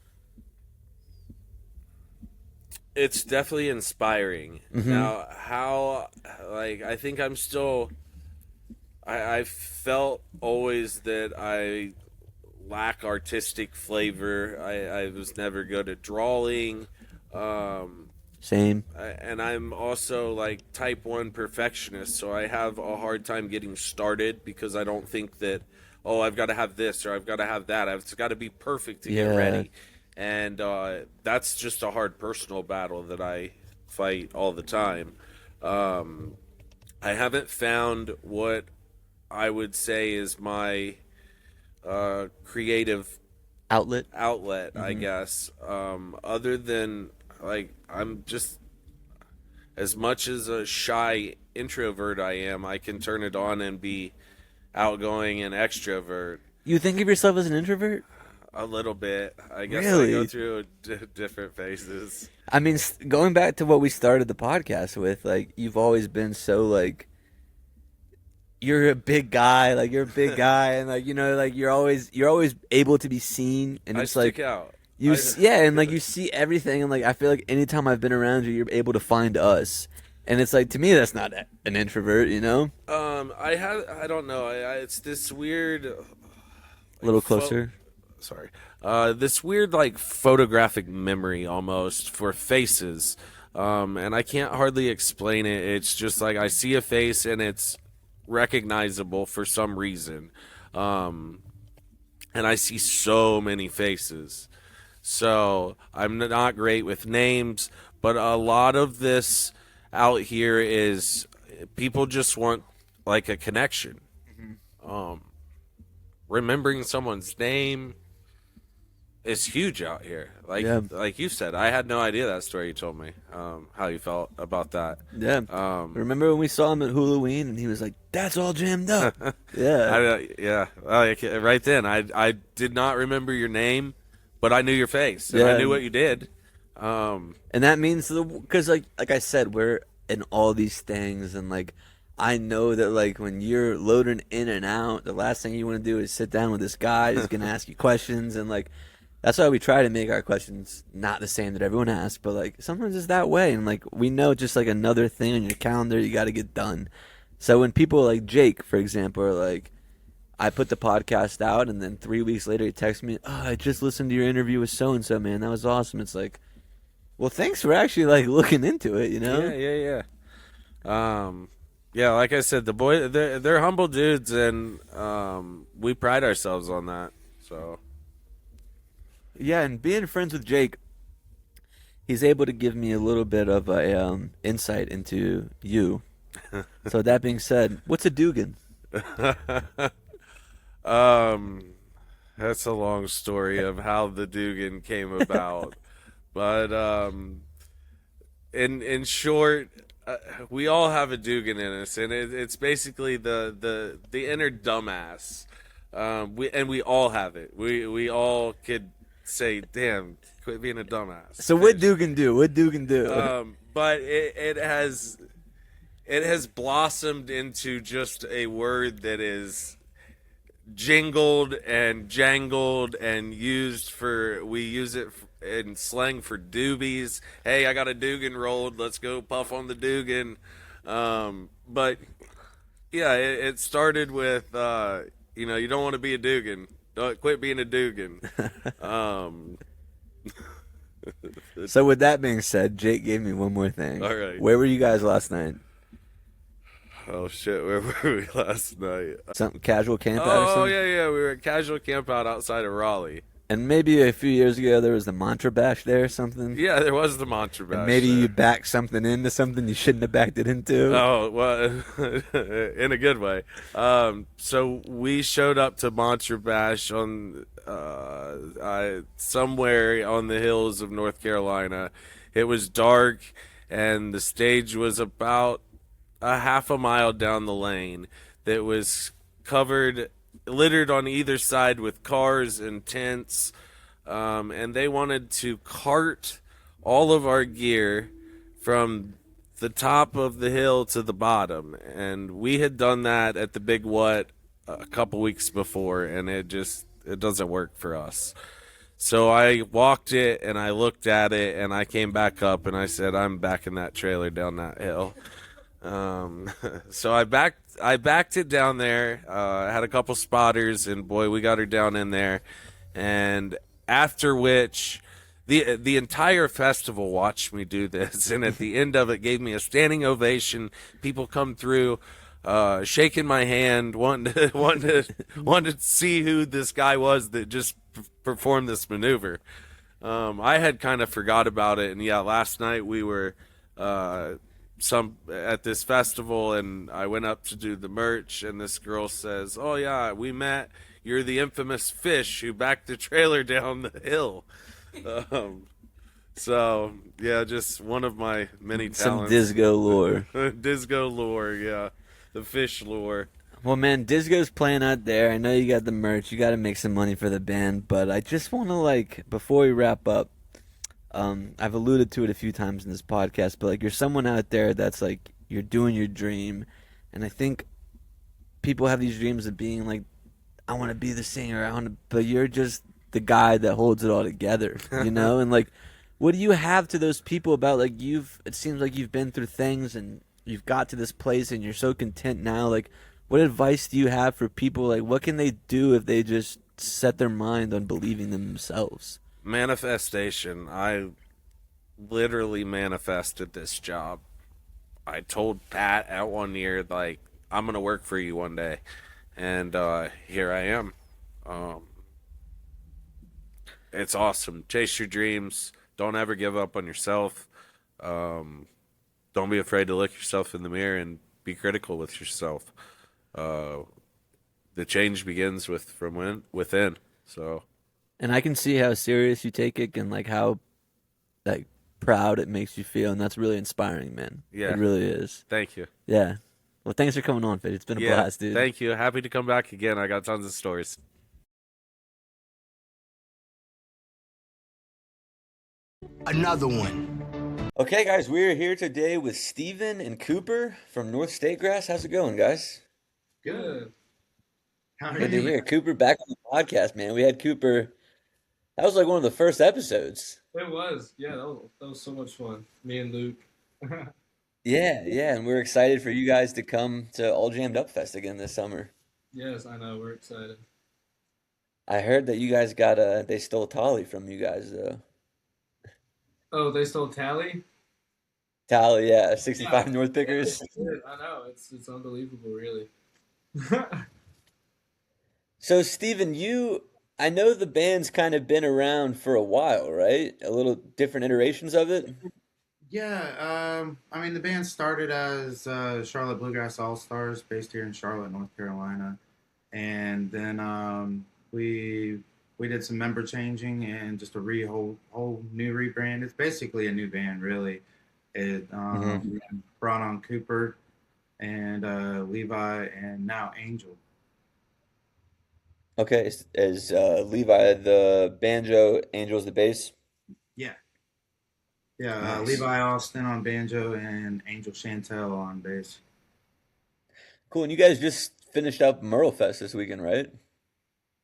D: It's definitely inspiring. Now, how, like, I think I'm still, I felt always that I lack artistic flavor. I was never good at drawing.
A: Same.
D: And I'm also, like, type 1 perfectionist, so I have a hard time getting started because I don't think that, oh, I've got to have this or I've got to have that. It's got to be perfect to get ready. And that's just a hard personal battle that I fight all the time. I haven't found what I would say is my creative
A: outlet,
D: I guess. Other than, like, I'm just, as much as a shy introvert I am, I can turn it on and be outgoing and extrovert.
A: You think of yourself as an introvert?
D: A little bit. I guess
A: Really?
D: I go through different phases.
A: I mean, going back to what we started the podcast with, like, you've always been so, like, you're a big guy, and, like, like, you're always able to be seen, and it's
D: I
A: like,
D: stick out.
A: and, like, you see everything, and, like, I feel like anytime I've been around you, you're able to find us, and it's like, to me, that's not an introvert,
D: I don't know. It's this weird...
A: A little closer.
D: Sorry. This weird, like, photographic memory almost for faces. And I can't hardly explain it. It's just like I see a face and it's recognizable for some reason. And I see so many faces. So I'm not great with names, but a lot of this out here is people just want, like, a connection. Remembering someone's name is huge out here. Like you said, I had no idea that story you told me, how you felt about that.
A: Yeah. Remember when we saw him at Halloween and he was like, that's all jammed up. Yeah.
D: Right then, I did not remember your name, but I knew your face, and I knew what you did.
A: And that means, because like I said, we're in all these things, and like, I know that, like, when you're loading in and out, the last thing you want to do is sit down with this guy who's going to ask you questions. And, like, that's why we try to make our questions not the same that everyone asks. But, like, sometimes it's that way. And, like, we know just, like, another thing on your calendar you got to get done. So when people like Jake, for example, are like, I put the podcast out, and then 3 weeks later he texts me, oh, I just listened to your interview with so-and-so, man. That was awesome. It's like, well, thanks for actually, like, looking into it,
D: Yeah. Yeah, like I said, the boy, they're humble dudes, and we pride ourselves on that. So,
A: yeah, and being friends with Jake, he's able to give me a little bit of a insight into you. So that being said, what's a Dugan?
D: That's a long story of how the Dugan came about, but in short. We all have a Dugan in us, and it's basically the inner dumbass. We all have it. We all could say, "Damn, quit being a dumbass."
A: So what Dugan do? What Dugan do?
D: But it has blossomed into just a word that is jingled and jangled and we use it in slang for doobies. Hey, I got a Dugan rolled. Let's go puff on the Dugan. But yeah, it started with you don't want to be a Dugan. Don't quit being a Dugan. Um,
A: So with that being said, Jake gave me one more thing.
D: All right.
A: Where were you guys last night?
D: oh shit, where were we last night?
A: Some casual camp out or
D: Oh
A: something?
D: yeah, we were at casual camp out outside of Raleigh.
A: And maybe a few years ago there was the Mantra Bash there or something.
D: Yeah, there was the mantra bash.
A: And maybe
D: there.
A: you backed something into something you shouldn't have backed it into.
D: Oh, well, in a good way. So we showed up to Mantra Bash on somewhere on the hills of North Carolina. It was dark, and the stage was about a half a mile down the lane that was littered on either side with cars and tents. And they wanted to cart all of our gear from the top of the hill to the bottom, and we had done that at the Big What a couple weeks before, and it doesn't work for us. So I walked it and I looked at it and I came back up and I said, I'm backing that trailer down that hill. So I backed it down there. I had a couple spotters, and boy, we got her down in there. And after which, the entire festival watched me do this, and at the end of it, gave me a standing ovation. People come through, shaking my hand, wanting to see who this guy was that just performed this maneuver. I had kind of forgot about it, and yeah, last night we were at this festival, and I went up to do the merch, and this girl says, "Oh yeah, we met. You're the infamous Fish who backed the trailer down the hill." So yeah, just one of my many
A: Some
D: talents.
A: Dizgo lore.
D: Dizgo lore, yeah, the fish lore.
A: Well, man, Dizgo's playing out there. I know you got the merch. You got to make some money for the band. But I just want to, before we wrap up, I've alluded to it a few times in this podcast, but, you're someone out there that's, you're doing your dream. And I think people have these dreams of being, I want to be the singer. But you're just the guy that holds it all together, you know? And, what do you have to those people about, it seems like you've been through things and you've got to this place and you're so content now, what advice do you have for people? What can they do if they just set their mind on believing in themselves?
D: Manifestation. I literally manifested this job. I told Pat at 1 year, I'm going to work for you one day. And here I am. It's awesome. Chase your dreams. Don't ever give up on yourself. Don't be afraid to look yourself in the mirror and be critical with yourself. The change begins from within. So,
A: And I can see how serious you take it and how proud it makes you feel, and that's really inspiring, man.
D: Yeah.
A: It really is.
D: thank you.
A: Yeah. Well, thanks for coming on, Fitch. It's been a blast, dude.
D: Thank you. Happy to come back again. I got tons of stories.
C: Another one.
A: Okay, guys, we're here today with Steven and Cooper from North State Grass. How's it going, guys?
E: Good. How are
A: Good to
E: you?
A: hear. Cooper back on the podcast, man. We had Cooper. That was one of the first episodes.
E: It was. Yeah, that was so much fun. Me and Luke.
A: Yeah, and we're excited for you guys to come to All Jammed Up Fest again this summer.
E: Yes, I know. We're excited.
A: I heard that you guys they stole Tolly from you guys, though.
E: Oh, they stole Tally?
A: Tally, yeah, 65
E: Yeah.
A: North Pickers.
E: I know. It's unbelievable, really.
A: So, Steven, I know the band's kind of been around for a while, right? A little different iterations of it.
F: Yeah, the band started as Charlotte Bluegrass All Stars, based here in Charlotte, North Carolina, and then we did some member changing and just a whole new rebrand. It's basically a new band, really. It brought on Cooper and Levi and now Angel.
A: Okay, is Levi the banjo, Angel's the bass?
F: Yeah. Yeah,
A: Nice.
F: Levi Austin on banjo and Angel Chantel on bass.
A: Cool, and you guys just finished up Merlefest this weekend, right?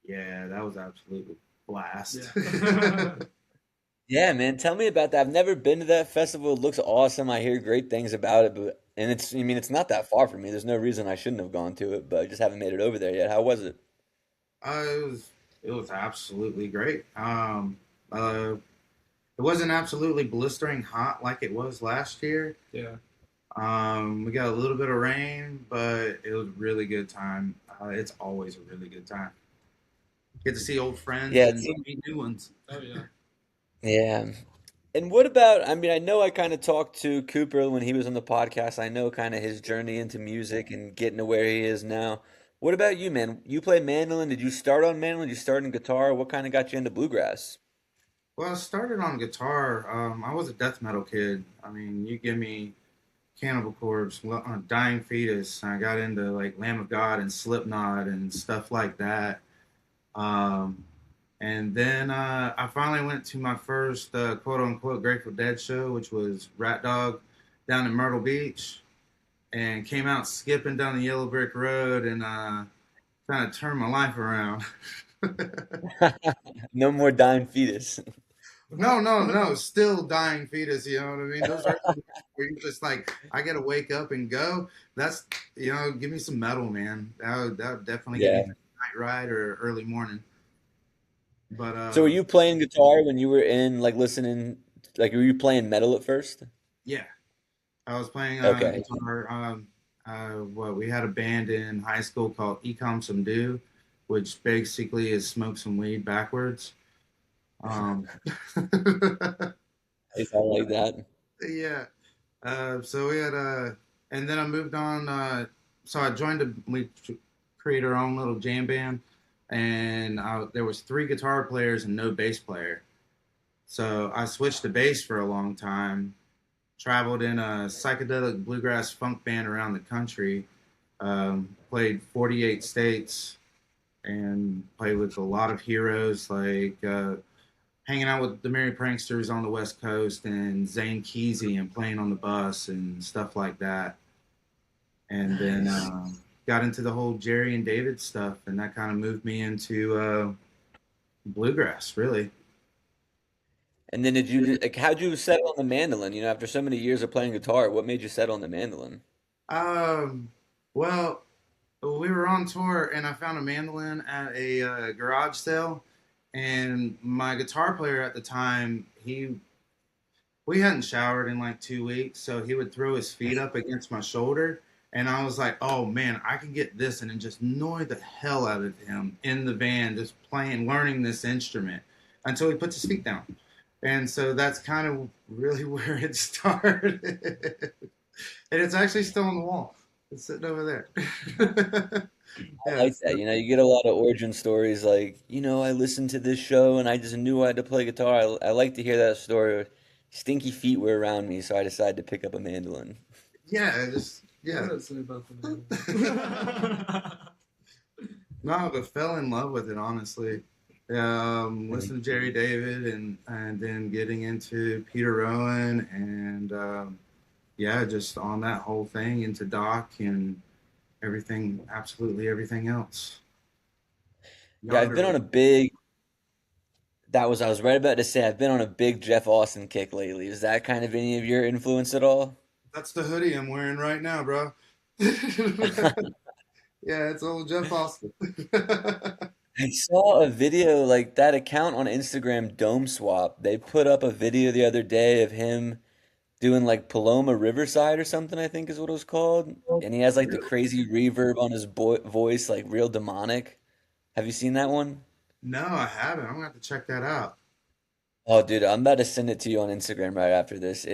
F: Yeah, that was absolutely blast.
E: Yeah.
A: Yeah, man, tell me about that. I've never been to that festival. It looks awesome. I hear great things about it, but and it's I mean it's not that far from me. There's no reason I shouldn't have gone to it, but I just haven't made it over there yet. How was it?
F: It was absolutely great. Uh, it wasn't absolutely blistering hot like it was last year.
E: Yeah.
F: We got a little bit of rain, but it was a really good time. It's always a really good time. Get to see old friends
A: Yeah, it
F: and
A: seems
F: meet new ones.
E: Oh yeah.
A: yeah. And what about, I mean, I know I kind of talked to Cooper when he was on the podcast. I know kind of his journey into music and getting to where he is now. What about you, man? You play mandolin. Did you start on mandolin? Did you start in guitar? What kind of got you into bluegrass?
F: Well, I started on guitar. I was a death metal kid. I mean, you give me Cannibal Corpse, Dying Fetus. I got into like Lamb of God and Slipknot and stuff like that. Um, and then I finally went to my first quote unquote Grateful Dead show, which was Rat Dog down in Myrtle Beach, and came out skipping down the yellow brick road and kind of turned my life around.
A: No more dying fetus.
F: No, no, no. Still dying fetus. You know what I mean? Those are where you just like, I gotta wake up and go. That's give me some metal, man. That would definitely get me
A: Yeah.
F: through the night ride or early morning. But
A: So were you playing guitar when you were in like listening like were you playing metal at first?
F: yeah, I was playing
A: Okay.
F: guitar. We had a band in high school called Ecom Some Do, which basically is smoke some weed backwards. Um,
A: I like that.
F: yeah. So we had and then I moved on. So I joined we created our own little jam band, and there was three guitar players and no bass player. So I switched to bass for a long time. Traveled in a psychedelic bluegrass funk band around the country. Played 48 states and played with a lot of heroes like hanging out with the Merry Pranksters on the West Coast and Zane Keezy and playing on the bus and stuff like that. And then
A: Nice.
F: got into the whole Jerry and David stuff, and that kind of moved me into bluegrass, really.
A: And then did you like how'd you settle on the mandolin? You know, after so many years of playing guitar, what made you settle on the mandolin?
F: Um, well, we were on tour, and I found a mandolin at a garage sale, and my guitar player at the time, he we hadn't showered in like 2 weeks, so he would throw his feet up against my shoulder, and I was like, "Oh man, I can get this," and then just annoy the hell out of him in the van, just playing, learning this instrument until he puts his feet down, and so that's kind of really where it started, and it's actually still on the wall. It's sitting over there.
A: I
F: Yeah,
A: like that. You know, you get a lot of origin stories like, you know, I listened to this show and I just knew I had to play guitar. I like to hear that story. Stinky feet were around me, so I decided to pick up a mandolin.
F: yeah, just
E: What
F: yeah.
E: did I say about the
F: No, but fell in love with it honestly. Listened to Jerry David and then getting into Peter Rowan and yeah, just on that whole thing into Doc and everything, absolutely everything else.
A: Yeah, I've
F: Yonder,
A: been on a big that was I was right about to say I've been on a big Jeff Austin kick lately. Is that kind of any of your influence at all?
F: that's the hoodie I'm wearing right now, bro. Yeah, it's old Jeff Austin.
A: I saw a video like that account on Instagram, Dome Swap. They put up a video the other day of him doing like Paloma Riverside or something, I think is what it was called. And he has like the crazy reverb on his voice, like real demonic. Have you seen that one?
F: No, I haven't. I'm gonna have to check that out.
A: Oh, dude, I'm about to send it to you on Instagram right after this.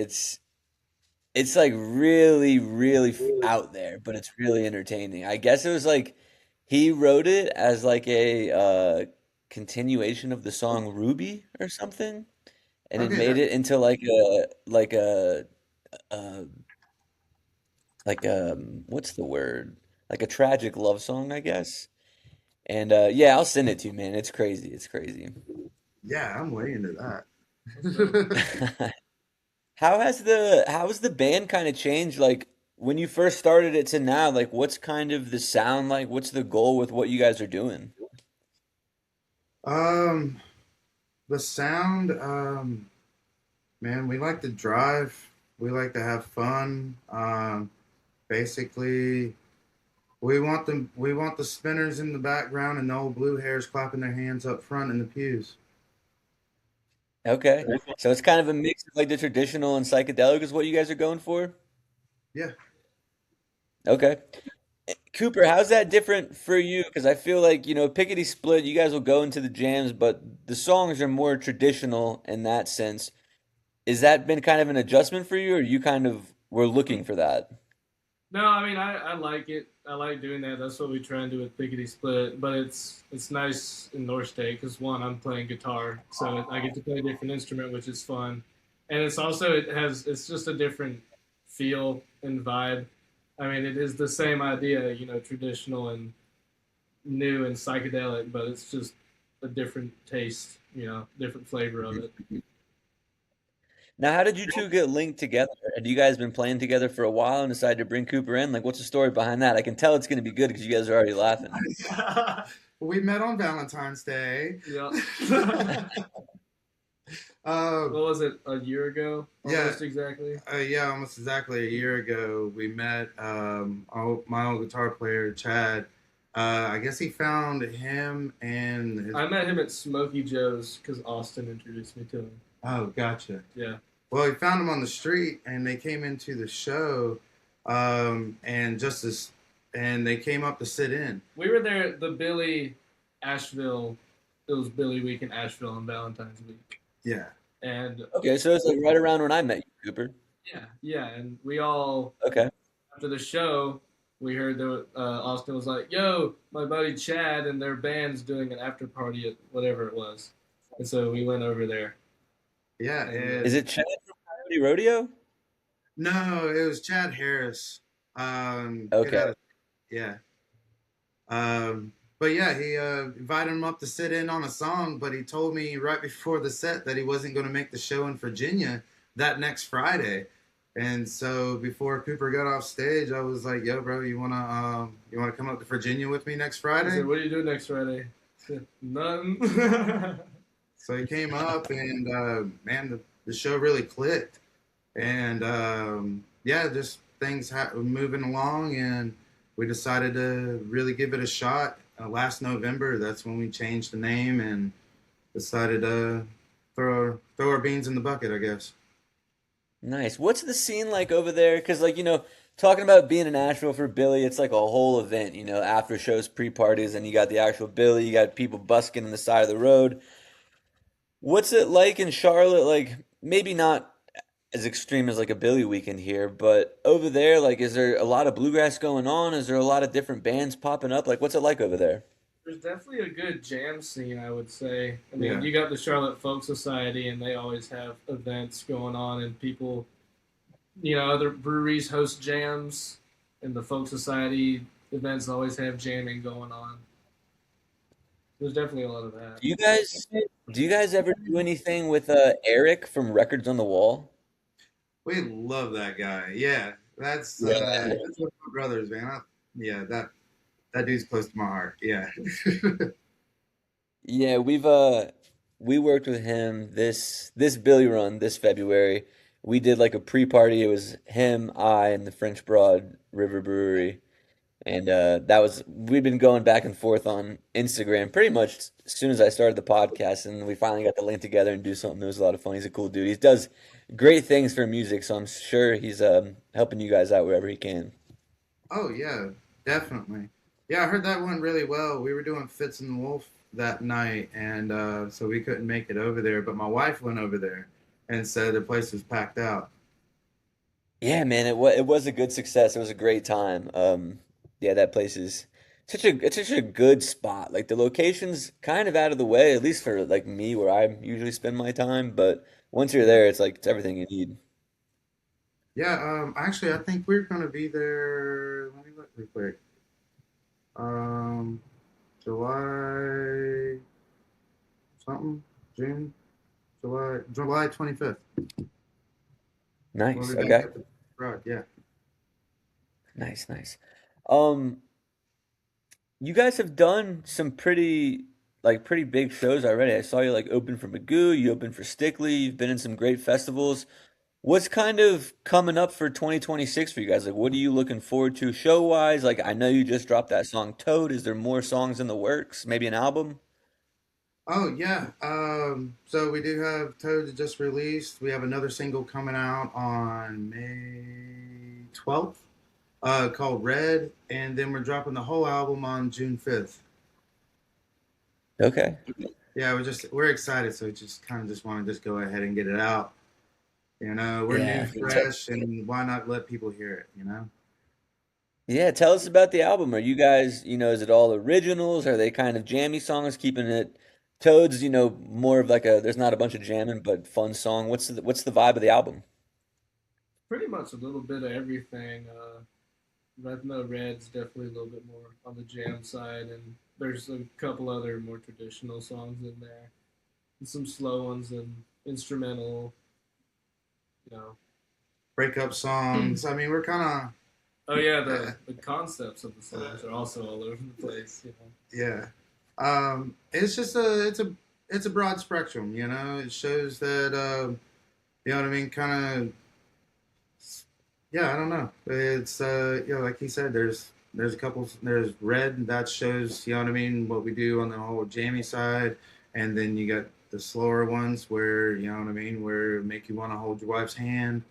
A: It's like really, really out there, but it's really entertaining. I guess it was like he wrote it as like a continuation of the song Ruby or something, and it
F: Okay,
A: made
F: that
A: it into uh like a what's the word? Like a tragic love song, I guess. And yeah, I'll send it to you, man. It's crazy. It's crazy.
F: yeah, I'm way into that.
A: How has the band kind of changed like when you first started it to now? Like what's kind of the sound like? What's the goal with what you guys are doing?
F: Um, the sound, man, we like to drive. We like to have fun. Basically, we want the spinners in the background and the old blue hairs clapping their hands up front in the pews.
A: Okay. So it's kind of a mix of like the traditional and psychedelic is what you guys are going for?
F: Yeah.
A: Okay. Cooper, how's that different for you? Because I feel like, Pickety Split, you guys will go into the jams, but the songs are more traditional in that sense. Is that been kind of an adjustment for you, or you kind of were looking for that?
E: No, I mean I like it. I like doing that. That's what we try and do with Pickety Split. But it's nice in North State because one, I'm playing guitar, so I get to play a different instrument, which is fun, and it's just a different feel and vibe. I mean, it is the same idea, traditional and new and psychedelic, but it's just a different taste, different flavor of it.
A: Now, how did you two get linked together? Had you guys been playing together for a while and decided to bring Cooper in? Like, what's the story behind that? I can tell it's going to be good because you guys are already laughing.
F: We met on Valentine's Day.
E: Yeah.
F: Uh,
E: What was it? A year ago?
F: Yeah.
E: Almost exactly.
F: yeah, almost exactly a year ago, we met my old guitar player, Chad. I guess he found him and his.
E: I met him at Smoky Joe's because Austin introduced me to him.
F: Oh, gotcha.
E: Yeah.
F: Well, he found him on the street, and they came into the show, and and they came up to sit in.
E: We were there at the Billy Asheville. It was Billy Week in Asheville on Valentine's Week.
F: Yeah.
E: And
A: Okay, so it's like right around when I met you, Cooper.
E: yeah. And we all,
A: Okay.
E: after the show, we heard that Austin was like, yo, my buddy Chad and their band's doing an after party at whatever it was. And so we went over there.
F: Yeah.
A: Is it Chad from Coyote Rodeo?
F: No, it was Chad Harris. Get
A: Okay.
F: out of, yeah. But yeah, he invited him up to sit in on a song, but he told me right before the set that he wasn't going to make the show in Virginia that next Friday. And so before Cooper got off stage, I was like, "Yo, bro, you wanna come up to Virginia with me next
E: I
F: Friday?"
E: said, what are you doing next Friday? I said, nothing.
F: So he came up, and man, the show really clicked. And yeah, just things were moving along, and we decided to really give it a shot. Last November, that's when we changed the name and decided to throw our beans in the bucket, I guess.
A: Nice. What's the scene like over there? Because, like, talking about being in Nashville for Billy, it's like a whole event, after shows, pre-parties, and you got the actual Billy, you got people busking on the side of the road. What's it like in Charlotte? Like, maybe not as extreme as like a Billy weekend here, but over there, like, is there a lot of bluegrass going on? Is there a lot of different bands popping up? Like, what's it like over there?
E: There's definitely a good jam scene, I would say. I mean,
F: Yeah.
E: you got the Charlotte Folk Society, and they always have events going on, and people, other breweries host jams, and the Folk Society events always have jamming going on. There's definitely a lot of that.
A: Do you guys ever do anything with Eric from Records on the Wall?
F: We love that guy. Yeah, that's one of my brothers, man. Yeah, that dude's close to my heart. Yeah.
A: Yeah, we worked with him this Billy run this February. We did like a pre-party. It was him, I, and the French Broad River Brewery. And that was we've been going back and forth on Instagram pretty much as soon as I started the podcast, and we finally got the link together and do something. It was a lot of fun. He's a cool dude. He does great things for music, so I'm sure he's helping you guys out wherever he can.
F: Oh yeah, definitely. Yeah, I heard that went really well. We were doing Fitz and the Wolf that night, and so we couldn't make it over there. But my wife went over there and said the place was packed out.
A: Yeah, man, it was a good success. It was a great time. Yeah, that place is it's such a good spot. Like the location's kind of out of the way, at least for like me, where I usually spend my time. But once you're there, it's like it's everything you need.
F: Yeah, actually, I think we're gonna be there. Let me look real quick. Um, July something, June, July 25th. We'll
A: Nice.
F: be back
A: Okay.
F: at the road. Yeah.
A: Nice, nice. Um, you guys have done some pretty like pretty big shows already. I saw you like open for Magoo, you opened for Stickley, you've been in some great festivals. What's kind of coming up for 2026 for you guys? Like, what are you looking forward to show-wise? Like, I know you just dropped that song Toad. Is there more songs in the works? Maybe an album?
F: Oh yeah. So we do have Toad that just released. We have another single coming out on May 12th, called Red, and then we're dropping the whole album on June 5th.
A: Okay.
F: Yeah, we're excited, so we just kind of just want to just go ahead and get it out. You know, we're new,
A: Yeah.
F: fresh, and why not let people hear it? You know.
A: Yeah, tell us about the album. Are you guys, is it all originals? Are they kind of jammy songs, keeping it Toads, more of like there's not a bunch of jamming, but fun song. What's the vibe of the album?
E: Pretty much a little bit of everything. Red No Red's definitely a little bit more on the jam side, and there's a couple other more traditional songs in there, and some slow ones and instrumental. You know.
F: Breakup songs. I mean, we're kind
E: Oh yeah,
F: of
E: the concepts of the songs are also all over the place. You know.
F: yeah. It's just it's a broad spectrum. You know, it shows that you know what I mean. Kind of yeah. I don't know. It's like he said, there's a couple. There's Red that shows you know what I mean. What we do on the whole jammy side, and then you got the slower ones where you know what I mean, where it make you want to hold your wife's hand.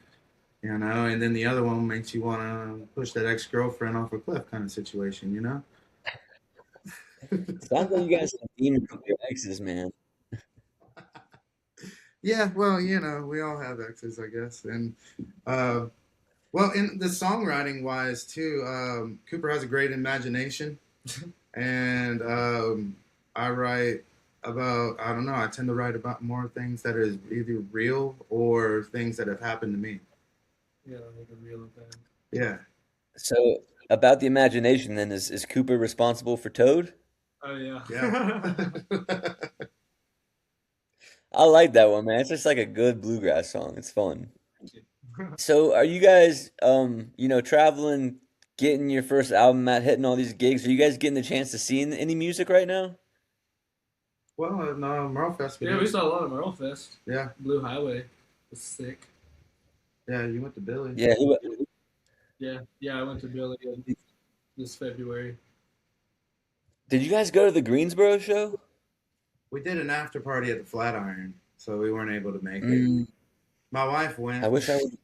F: You know, and then the other one makes you want to push that ex girlfriend off a cliff kind of situation. You know.
A: Sounds like you guys have demons with your exes, man.
F: Yeah, well, you know, we all have exes, I guess, and uh, well, in the songwriting wise too, Cooper has a great imagination, and I write about I don't know, I tend to write about more things that is either real or things that have happened to me.
E: Yeah, like a real event.
F: Yeah,
A: So about the imagination, then is Cooper responsible for Toad?
E: Oh yeah.
F: yeah.
A: I like that one, man. It's just like a good bluegrass song. It's fun. So are you guys traveling, getting your first album out, hitting all these gigs? Are you guys getting the chance to see any music right now?
F: Well, no, Merlefest we
E: Yeah, we
F: did.
E: saw a lot of Merlefest.
F: Yeah,
E: Blue Highway was sick.
F: yeah, you went to Billy.
A: Yeah,
E: Yeah, I went to Billy this February.
A: did you guys go to the Greensboro show?
F: We did an after party at the Flatiron, so we weren't able to make it.
A: Mm,
F: My wife
A: I
F: went.
A: wish I would.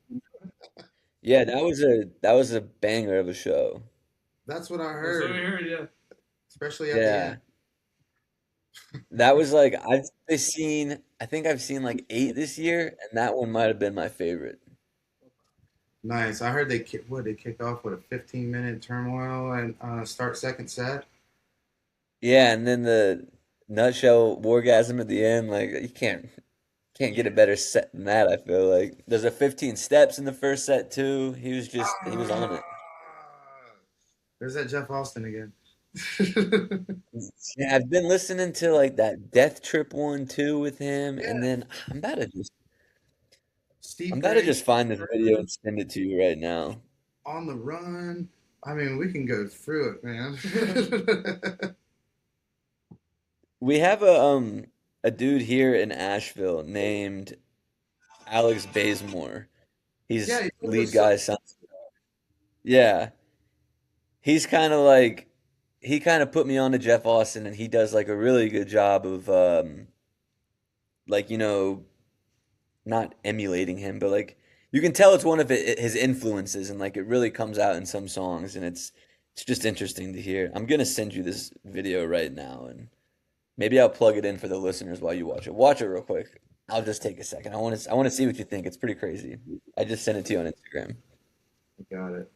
A: Yeah, that was a banger of a show.
F: That's what I
E: That's what we
F: heard,
E: heard, yeah.
F: especially at the
A: Yeah,
F: end.
A: that was like I think I've seen like eight this year, and that one might have been my favorite.
F: Nice. I heard they kicked off with a 15-minute turmoil and start second set.
A: Yeah, and then the nutshell orgasm at the end, like you can't get a better set than that, I feel like. There's a 15 steps in the first set too. He was on
F: Ah,
A: it.
F: there's that Jeff Austin again.
A: Yeah, I've been listening to like that Death Trip one too with him, and
F: Yeah,
A: then I'm
F: Steve
A: about to
F: Gray,
A: just find this video and send it to you right now.
F: on the run. I mean, we can go through it, man.
A: We have a dude here in Asheville named Alex Bazemore.
F: Yeah,
A: He's
F: he played with
A: lead
F: so.
A: guy. Yeah, he's kind of like he kind of put me on to Jeff Austin, and he does like a really good job of like not emulating him, but like you can tell it's one of his influences, and like it really comes out in some songs, and it's just interesting to hear. I'm gonna send you this video right now, and maybe I'll plug it in for the listeners while you watch it. Watch it real quick. I'll just take a second. I want to see what you think. It's pretty crazy. I just sent it to you on Instagram.
F: Got it.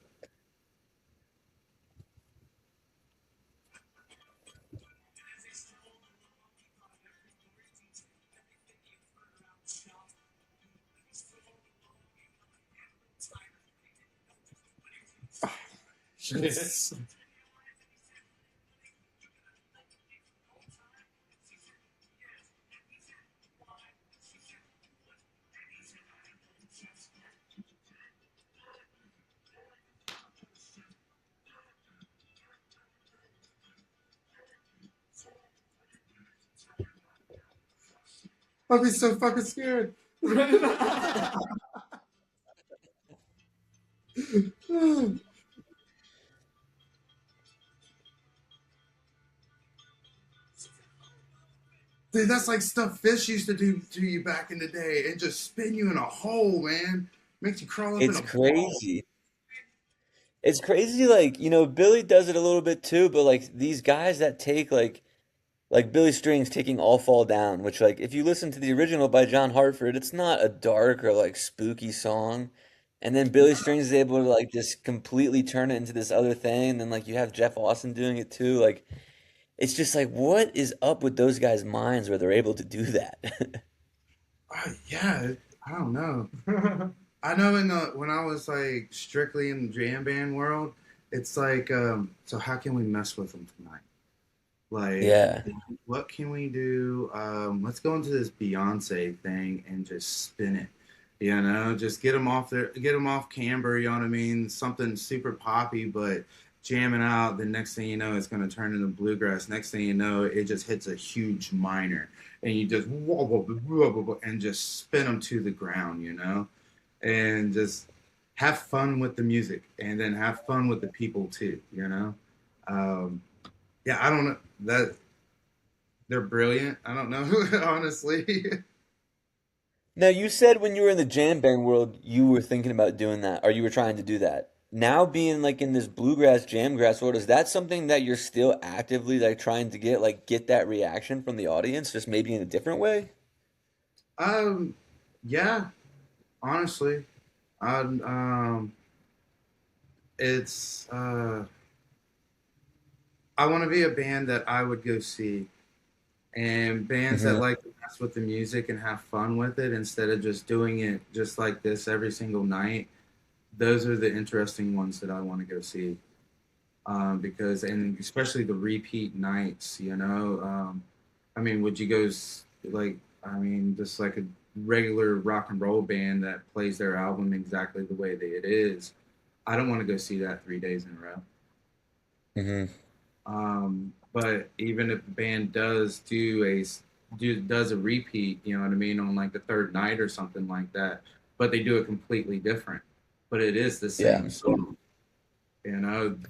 E: Yes.
F: I'd be so fucking scared. Dude, that's like stuff fish used to do to you back in the day and just spin you in a hole, man. Makes you crawl up in
A: It's
F: a ball.
A: crazy. It's crazy, like, Billy does it a little bit too, but like these guys that take like Billy Strings taking All Fall Down, which like if you listen to the original by John Hartford, it's not a dark or like spooky song. And then Billy Strings is able to like just completely turn it into this other thing. And then like you have Jeff Austin doing it too. Like it's just like what is up with those guys' minds where they're able to do that?
F: Yeah, I don't know. I know when I was like strictly in the jam band world, it's like, so how can we mess with them tonight? Like,
A: Yeah.
F: what can we do? Let's go into this Beyonce thing and just spin it. Just get them off camber. You know what I mean? Something super poppy, but jamming out. The next thing you know, it's gonna turn into bluegrass. Next thing you know, it just hits a huge minor, and you just whoa, whoa, whoa, whoa, whoa, and just spin them to the ground. And just have fun with the music, and then have fun with the people too. Um, yeah, I don't know that they're brilliant. I don't know, honestly.
A: Now you said when you were in the jam band world, you were thinking about doing that, or you were trying to do that. Now being like in this bluegrass jamgrass world, is that something that you're still actively like trying to get that reaction from the audience, just maybe in a different way?
F: um, yeah, honestly, I it's I want to be a band that I would go see, and bands that
A: Hmm.
F: like to mess with the music and have fun with it instead of just doing it just like this every single night. Those are the interesting ones that I want to go see. Because and especially the repeat nights. I mean, would you go like I mean, just like a regular rock and roll band that plays their album exactly the way that it is? I don't want to go see that 3 days in a row.
A: Hmm.
F: But even if the band does a repeat, you know what I mean, on like the third night or something like that, but they do it completely different, but it is the
A: Yeah.
F: same song.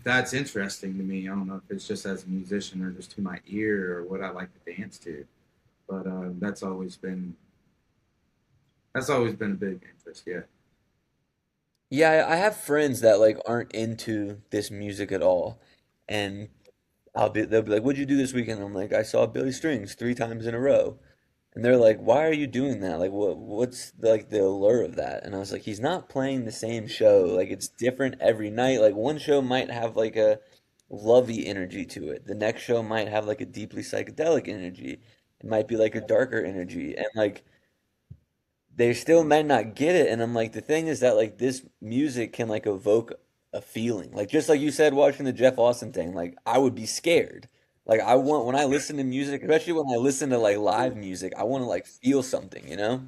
F: That's interesting to me. I don't know if it's just as a musician or just to my ear or what I like to dance to, but that's always been a big interest. Yeah.
A: Yeah, I have friends that like aren't into this music at all. And they'll be like, "What'd you do this weekend?" I'm like, "I saw Billy Strings 3 times in a row." And they're like, "Why are you doing that? Like, what's like the allure of that?" And I was like, "He's not playing the same show. Like, it's different every night. Like, one show might have like a lovey energy to it. The next show might have like a deeply psychedelic energy. It might be like a darker energy. And like, they still might not get it. And I'm like, the thing is that like this music can like evoke a feeling. Like just like you said, watching the Jeff Austin thing, like I would be scared. Like I want when I listen to music, especially when I listen to like live music, I want to like feel something, you know?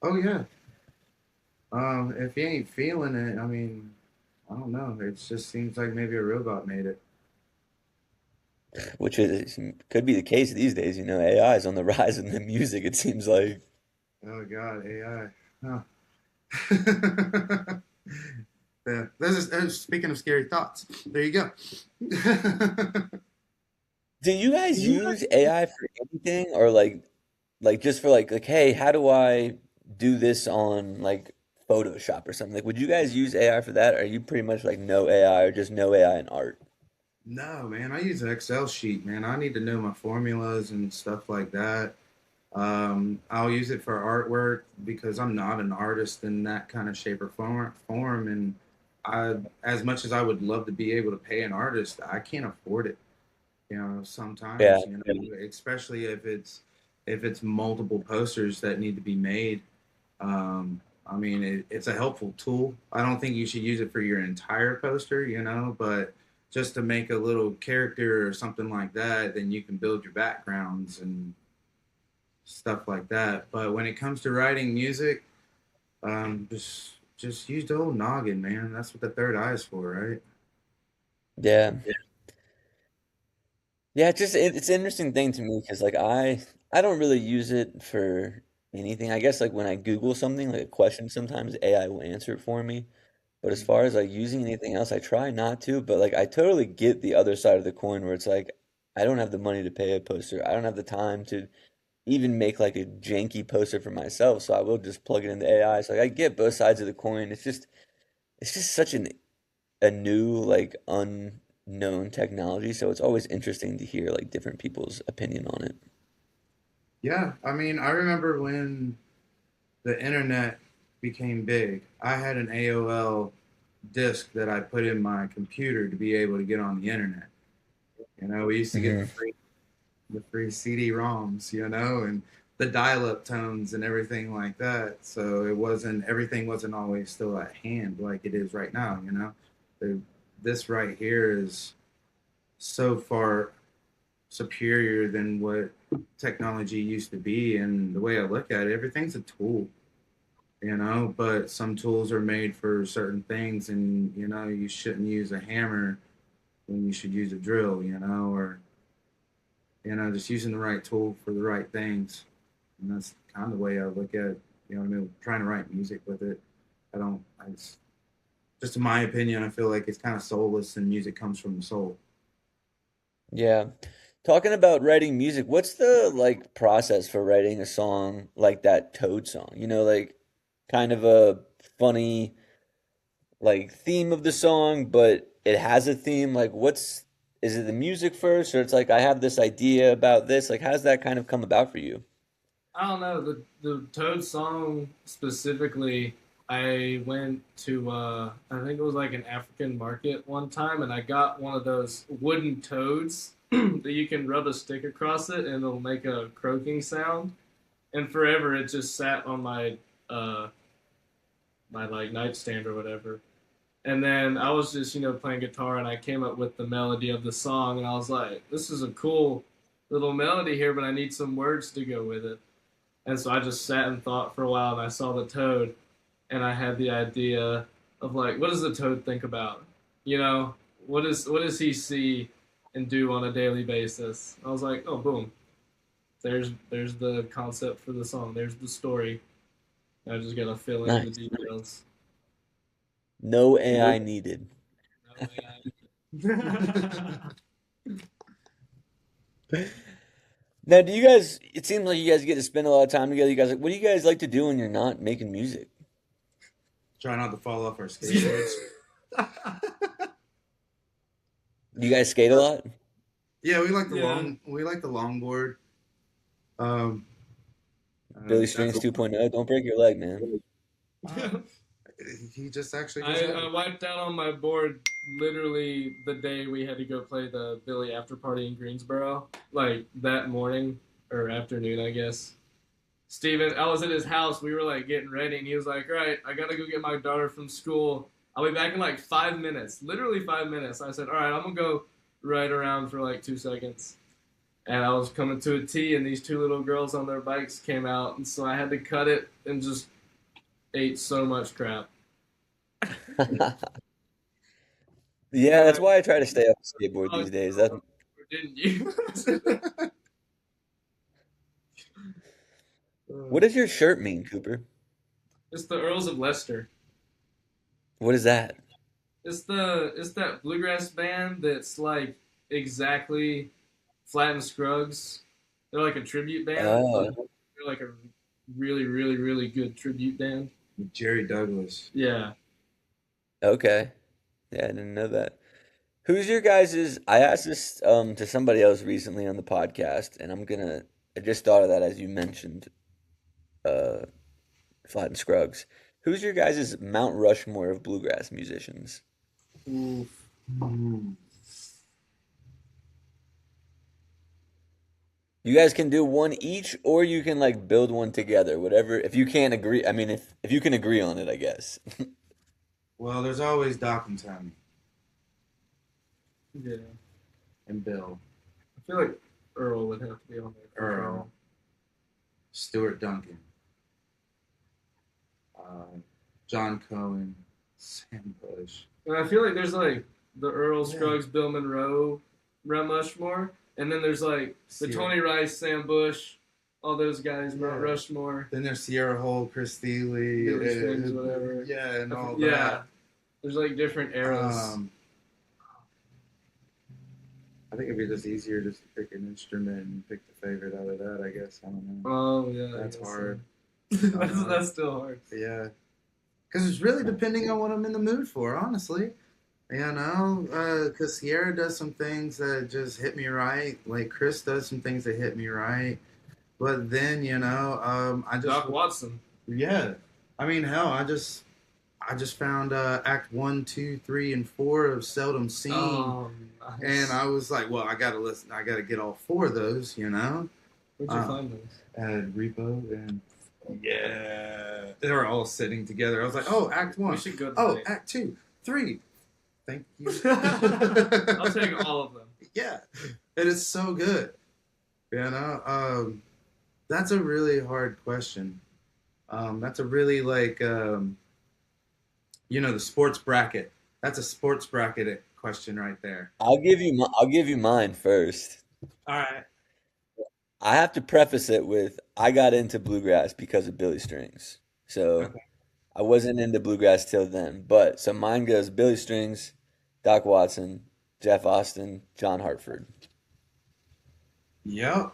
F: Oh yeah. If you ain't feeling it, I mean, I don't know. It just seems like maybe a robot made it.
A: Which is could be the case these days, AI is on the rise in the music, it seems like.
F: Oh God, AI. Huh. Yeah, speaking of scary thoughts. There you go.
A: Do you guys use AI for anything or like just for like hey, how do I do this on like Photoshop or something? Like would you guys use AI for that? Or are you pretty much like no AI or just no AI in art?
F: No, man, I use an Excel sheet, man. I need to know my formulas and stuff like that. I'll use it for artwork because I'm not an artist in that kind of shape or form, and as much as I would love to be able to pay an artist, I can't afford it.
A: Yeah.
F: Sometimes, especially if it's multiple posters that need to be made. I mean, it's a helpful tool. I don't think you should use it for your entire poster, but just to make a little character or something like that, then you can build your backgrounds and stuff like that. But when it comes to writing music, just use the old noggin, man. That's what the third eye is for, right?
A: Yeah. Yeah, it's just it's an interesting thing to me because like I I don't really use it for anything. I guess like when I Google something, like a question, sometimes AI will answer it for me. But as far as like using anything else, I try not to. But like I totally get the other side of the coin where it's like I don't have the money to pay a poster. I don't have the time to even make like a janky poster for myself. So I will just plug it into AI. So like, I get both sides of the coin. It's just such a new like unknown technology. So it's always interesting to hear like different people's opinion on it.
F: Yeah, I mean, I remember when the internet became big. I had an AOL disk that I put in my computer to be able to get on the internet. We used to get
A: Hmm.
F: the free CD-ROMs, and the dial-up tones and everything like that. So everything wasn't always still at hand like it is right now. The, this right here is so far superior than what technology used to be. And the way I look at it, everything's a tool, but some tools are made for certain things, and you shouldn't use a hammer when you should use a drill, or just using the right tool for the right things. And that's kind of the way I look at, what I mean, trying to write music with it. I don't, I just in my opinion, I feel like it's kind of soulless, and music comes from the soul.
A: Yeah. Talking about writing music, what's the like process for writing a song like that Toad song? Like kind of a funny like theme of the song, but it has a theme. Like is it the music first, or it's like I have this idea about this? Like how does that kind of come about for you?
E: I don't know the Toad song specifically. I went to I think it was like an African market one time, and I got one of those wooden toads that you can rub a stick across it, and it'll make a croaking sound. And forever, it just sat on uh, my like nightstand or whatever. And then I was just playing guitar, and I came up with the melody of the song, and I was like, this is a cool little melody here, but I need some words to go with it. And so I just sat and thought for a while, and I saw the toad, and I had the idea of like, what does the toad think about? What does he see and do on a daily basis? I was like, oh, boom, there's the concept for the song. There's the story. I just gotta fill in the
A: Nice.
E: details.
A: No AI needed.
E: No way.
A: Now, do you guys, it seems like you guys get to spend a lot of time together. You guys, what do you guys like to do when you're not making music?
F: Try not to fall off our skateboards.
A: Do you guys skate a lot?
F: Yeah,
E: Yeah.
F: we like the longboard. Um,
A: Billy
F: that's
A: Strings 2.0, don't break your leg, man.
F: he just actually
E: I,
F: just had
E: I wiped out on my board literally the day we had to go play the Billy after party in Greensboro. Like that morning or afternoon, I guess. Steven, I was at his house. We were like getting ready, and he was like, "All right, I gotta go get my daughter from school. I'll be back in like 5 minutes." Literally 5 minutes. I said, "All right, I'm gonna go ride around for like 2 seconds." And I was coming to a T, and these two little girls on their bikes came out, and so I had to cut it and just ate so much crap. And
A: Yeah,
E: then
A: that's why I try to stay off the skateboard
E: oh,
A: these days. That's,
E: didn't you?
A: what does your shirt mean, Cooper?
E: It's the Earls of Leicester.
A: What is that?
E: It's that bluegrass band that's like exactly Flat and Scruggs. They're like a tribute band, but
A: Oh,
E: they're like a really, really, really good tribute band.
F: Jerry Douglas.
E: Yeah.
A: okay. Yeah, I didn't know that. Who's your guys's? I asked this to somebody else recently on the podcast, and I just thought of that as you mentioned uh Flat and Scruggs. Who's your guys's Mount Rushmore of bluegrass musicians?
E: Oof.
F: Hmm.
A: You guys can do one each, or you can like build one together. Whatever. If you can't agree, I mean, if you can agree on it, I guess.
F: Well, there's always Doc and Tony
E: Yeah.
F: and Bill,
E: I feel like Earl would have to be on there for sure.
F: Earl, Stuart Duncan, John Cohen, Sam Bush.
E: And I feel like there's like the Earl
F: Yeah.
E: Scruggs, Bill Monroe, Rem Rushmore, and then there's like the
F: Sierra.
E: Tony Rice, Sam Bush, all those guys, Mount Rushmore,
F: Then there's Sierra Hull, Chris Thiele,
E: Billy Strings, whatever.
F: yeah, and all
E: Yeah,
F: that.
E: there's like different eras.
F: I think it'd be just easier just to pick an instrument and pick the favorite out of that. I guess I don't know.
E: Oh yeah,
F: That's hard.
E: that's still hard.
F: Yeah, because it's really depending on what I'm in the mood for, honestly. You know, because Sierra does some things that just hit me right. Like Chris does some things that hit me right. But then, you know, I just
E: Doc Watson.
F: Yeah, I mean, hell, I just found Act 1, 2, 3, and 4 of Seldom Seen,
E: Oh, nice.
F: and I was like, well, I gotta listen. I gotta get all 4 of those. You know,
E: Where'd you find those?
F: at Repo and. Yeah, they were all sitting together. I was like, "Oh, Act 1.
E: We should go
F: Oh,
E: tonight.
F: Act 2, 3. Thank you."
E: I'll take all of them.
F: Yeah, it is so good. You know, that's a really hard question. That's a really like, you know, the sports bracket. That's a sports bracket question right there.
A: I'll give you mine first.
F: All right.
A: I have to preface it with I got into bluegrass because of Billy Strings. So
F: Okay.
A: I wasn't into bluegrass till then. But so mine goes Billy Strings, Doc Watson, Jeff Austin, John Hartford.
F: Yep.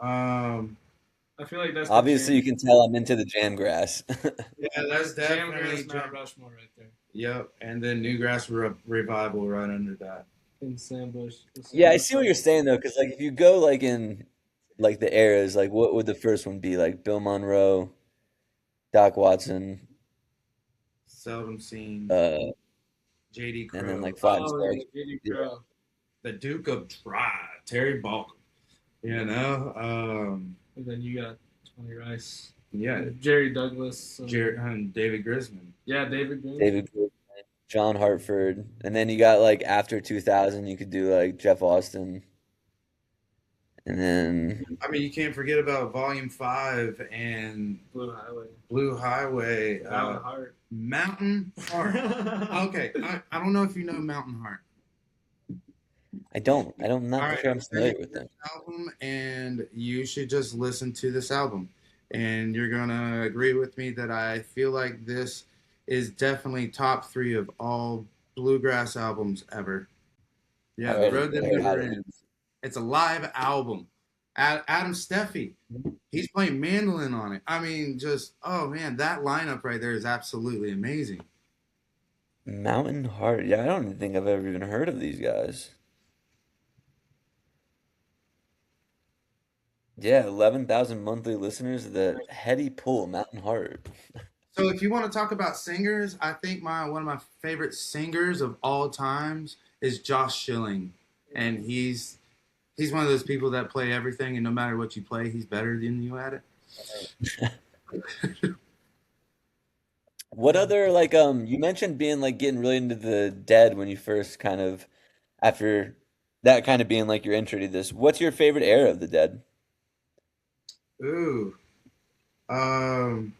E: I feel like that's
A: Obviously, you can tell I'm into the jam grass.
F: Yeah, that's
E: Jam
F: definitely.
E: Grass Mount Rushmore right there.
F: Yep, and then Newgrass Revival right under that.
E: In Sandbush.
A: Yeah, I see what you're saying though, because like if you go like in like the eras, like what would the first one be? Like Bill Monroe, Doc Watson,
F: Seldom Seen.
A: uh,
F: J.D. Crowe.
A: and then like Flat and
E: Oh,
A: Sparks.
E: yeah, J.D. Crowe.
F: The Duke of Dry, Terry Balcom. You know,
E: And then you got Tony Rice.
F: yeah,
E: Jerry Douglas.
F: Jared and David Grisman.
E: Yeah, David Green.
A: David Goodman, John Hartford, and then you got like after 2000, you could do like Jeff Austin, and then
F: I mean, you can't forget about Volume 5 and
E: Blue Highway.
F: Blue Highway.
E: Alan Hart.
F: Mountain Heart. Okay, I don't know if you know Mountain Heart.
A: I'm not
F: All right,
A: sure I'm familiar with them.
F: Album, and you should just listen to this album, and you're gonna agree with me that I feel like this is definitely top 3 of all bluegrass albums ever. Yeah,
A: All
F: The
A: right,
F: Road That
A: there you
F: Never
A: have it.
F: Ends. It's a live album. Adam Steffi, he's playing mandolin on it. I mean, just oh man, that lineup right there is absolutely amazing.
A: Mountain Heart. Yeah, I don't even think I've ever even heard of these guys. Yeah, 11,000 monthly listeners. The Heady Pull, Mountain Heart.
F: So if you want to talk about singers, I think one of my favorite singers of all times is Josh Schilling, and he's one of those people that play everything, and no matter what you play, he's better than you at it.
A: What other like you mentioned being like getting really into the Dead when you first kind of after that kind of being like your intro to this. What's your favorite era of the Dead?
F: Ooh, damn,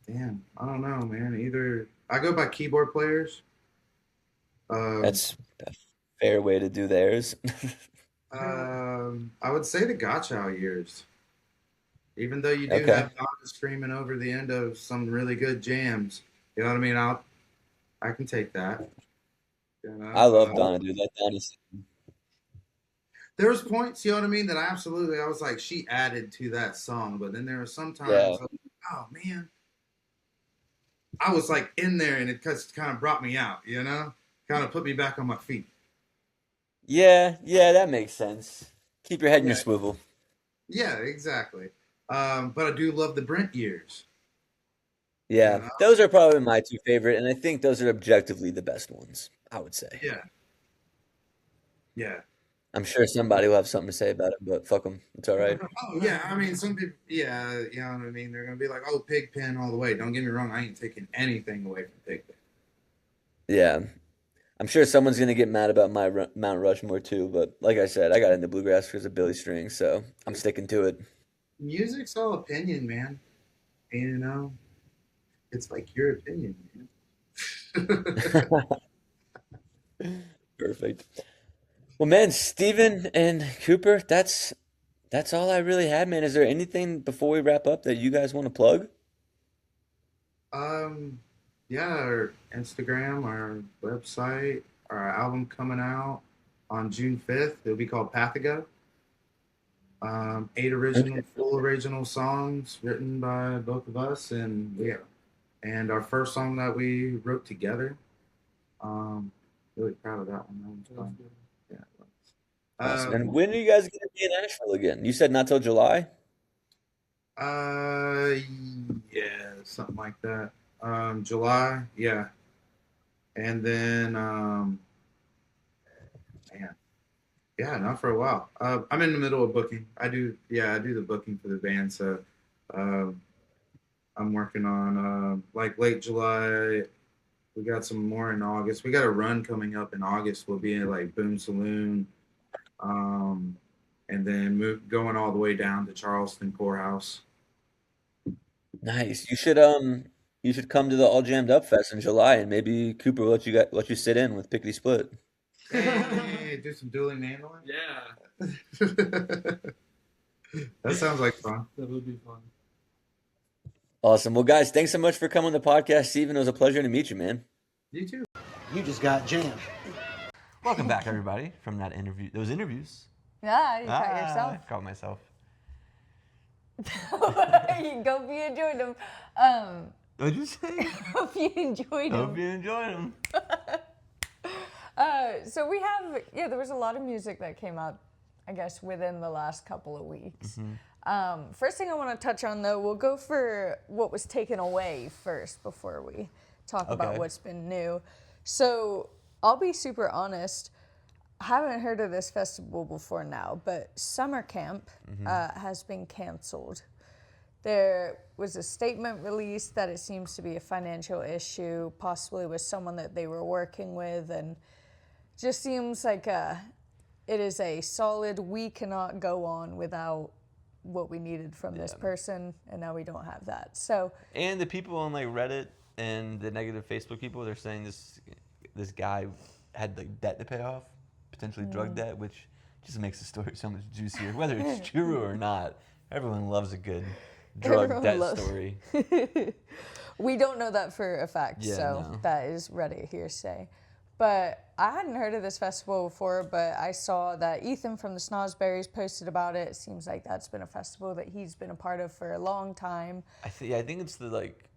F: I don't know, man. Either I go by keyboard players.
A: That's a fair way to do theirs.
F: I would say the Gotchow years. Even though you do
A: Okay.
F: have Donna screaming over the end of some really good jams, you know what I mean? I can take that. You know?
A: I love Donna, dude. That Donna's
F: There was points, you know what I mean, that I was like, she added to that song. But then there were some times,
A: Yeah.
F: I was like, oh man, I was like in there, and it just kind of brought me out, you know, kind of put me back on my feet.
A: yeah, that makes sense. Keep your head in your
F: Yeah.
A: swivel.
F: Yeah, exactly. But I do love the Brent years.
A: Yeah,
F: Yeah.
A: those are probably my 2 favorite, and I think those are objectively the best ones, I would say.
F: Yeah. Yeah.
A: I'm sure somebody will have something to say about it, but fuck them. It's all right.
F: Oh yeah, I mean some people, yeah, you know what I mean. They're gonna be like, "Oh, Pigpen all the way." Don't get me wrong, I ain't taking anything away from Pigpen.
A: Yeah. I'm sure someone's gonna get mad about my Mount Rushmore too, but like I said, I got into bluegrass because of Billy Strings, so I'm sticking to it.
F: Music's all opinion, man. You know, it's like your opinion,
A: Perfect. Well, man, Steven and Cooper, that's That's all I really had, man. Is there anything before we wrap up that you guys want to plug?
F: Yeah, our Instagram, our website, our album coming out on June 5th. It'll be called Pathago. 8 full original songs written by both of us, and and our first song that we wrote together. Really proud of that one. That one's fun. Yeah.
A: Awesome. And when are you guys going to be in Nashville again? You said not till July?
F: Yeah, something like that. July, yeah. And then, man, yeah, not for a while. I'm in the middle of booking. I do the booking for the band. So, I'm working on, like late July. We got some more in August. We got a run coming up in August. We'll be in like Boom Saloon, and then going all the way down to Charleston Poorhouse.
A: Nice. You should come to the All Jammed Up Fest in July, and maybe Cooper will let you sit in with Pickety Split.
F: Hey, do some dueling mandolin.
E: Yeah,
F: That sounds like fun.
E: that would be fun.
A: Awesome. Well, guys, thanks so much for coming on the podcast, Steven. It was a pleasure to meet you, man.
F: You too.
C: You just got jammed.
A: Welcome back, everybody, from those interviews.
B: Yeah, you caught yourself.
A: I caught myself.
B: You Hope you enjoyed them.
A: What'd you say?
B: Hope you enjoyed them.
A: Hope you enjoyed them.
B: So we have, there was a lot of music that came out, I guess, within the last couple of weeks. First thing I want to touch on, though, we'll go for what was taken away first before we talk about what's been new. So I'll be super honest. I haven't heard of this festival before now, but summer camp has been canceled. There was a statement released that it seems to be a financial issue, possibly with someone that they were working with, and just seems like it is a solid, we cannot go on without what we needed from this person, and now we don't have that. So,
A: and the people on like Reddit and the negative Facebook people, they're saying this guy had like debt to pay off, potentially drug debt, which just makes the story so much juicier. Whether it's true or not, everyone loves a good drug debt story.
B: We don't know that for a fact, that is Reddit hearsay. But I hadn't heard of this festival before, but I saw that Ethan from the Snosberries posted about it. It seems like that's been a festival that he's been a part of for a long time.
A: I think it's the like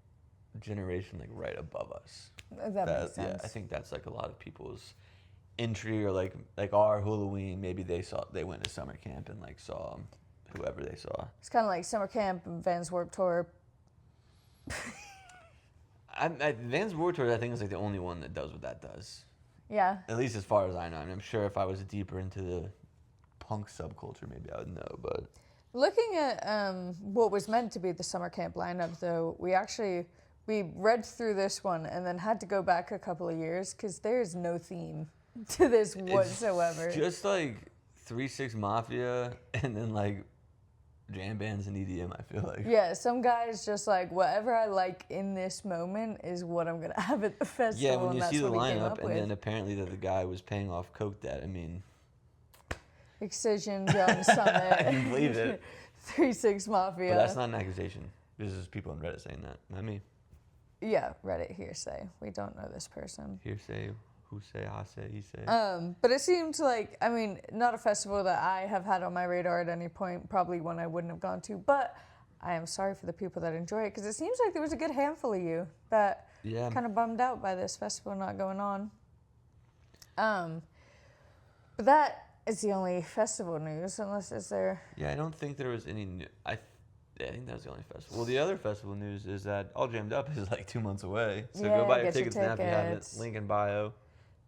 A: generation like right above us.
B: That makes sense.
A: Yeah, I think that's like a lot of people's entry, or like our Halloween. Maybe they went to summer camp and like saw whoever they saw.
B: It's kind of like summer camp and Vans Warped Tour.
A: Vans Warped Tour, I think, is like the only one that does what that does.
B: Yeah.
A: At least as far as I know. I mean, I'm sure if I was deeper into the punk subculture, maybe I would know. But
B: looking at what was meant to be the summer camp lineup, though, we read through this one and then had to go back a couple of years because there's no theme to this whatsoever.
A: It's just like 3-6 Mafia and then like jam bands and EDM, I feel like.
B: Yeah, some guys just like, whatever I like in this moment is what I'm going to have at the festival.
A: Yeah, when you see the lineup and
B: then
A: then apparently that the guy was paying off coke debt, I mean.
B: Excision, Young Summit.
A: I can believe it.
B: 3-6 Mafia.
A: But that's not an accusation. This is people on Reddit saying that, not me.
B: Yeah, Reddit hearsay. We don't know this person.
A: Hearsay, who say, I say, he say.
B: But it seems like, I mean, not a festival that I have had on my radar at any point, probably one I wouldn't have gone to, but I am sorry for the people that enjoy it, because it seems like there was a good handful of you that kind of bummed out by this festival not going on. But that is the only festival news, unless is there...
A: Yeah, I don't think there was any new... I think that was the only festival. Well, the other festival news is that All Jammed Up is like 2 months away. So go buy your tickets now if you haven't. Link in bio,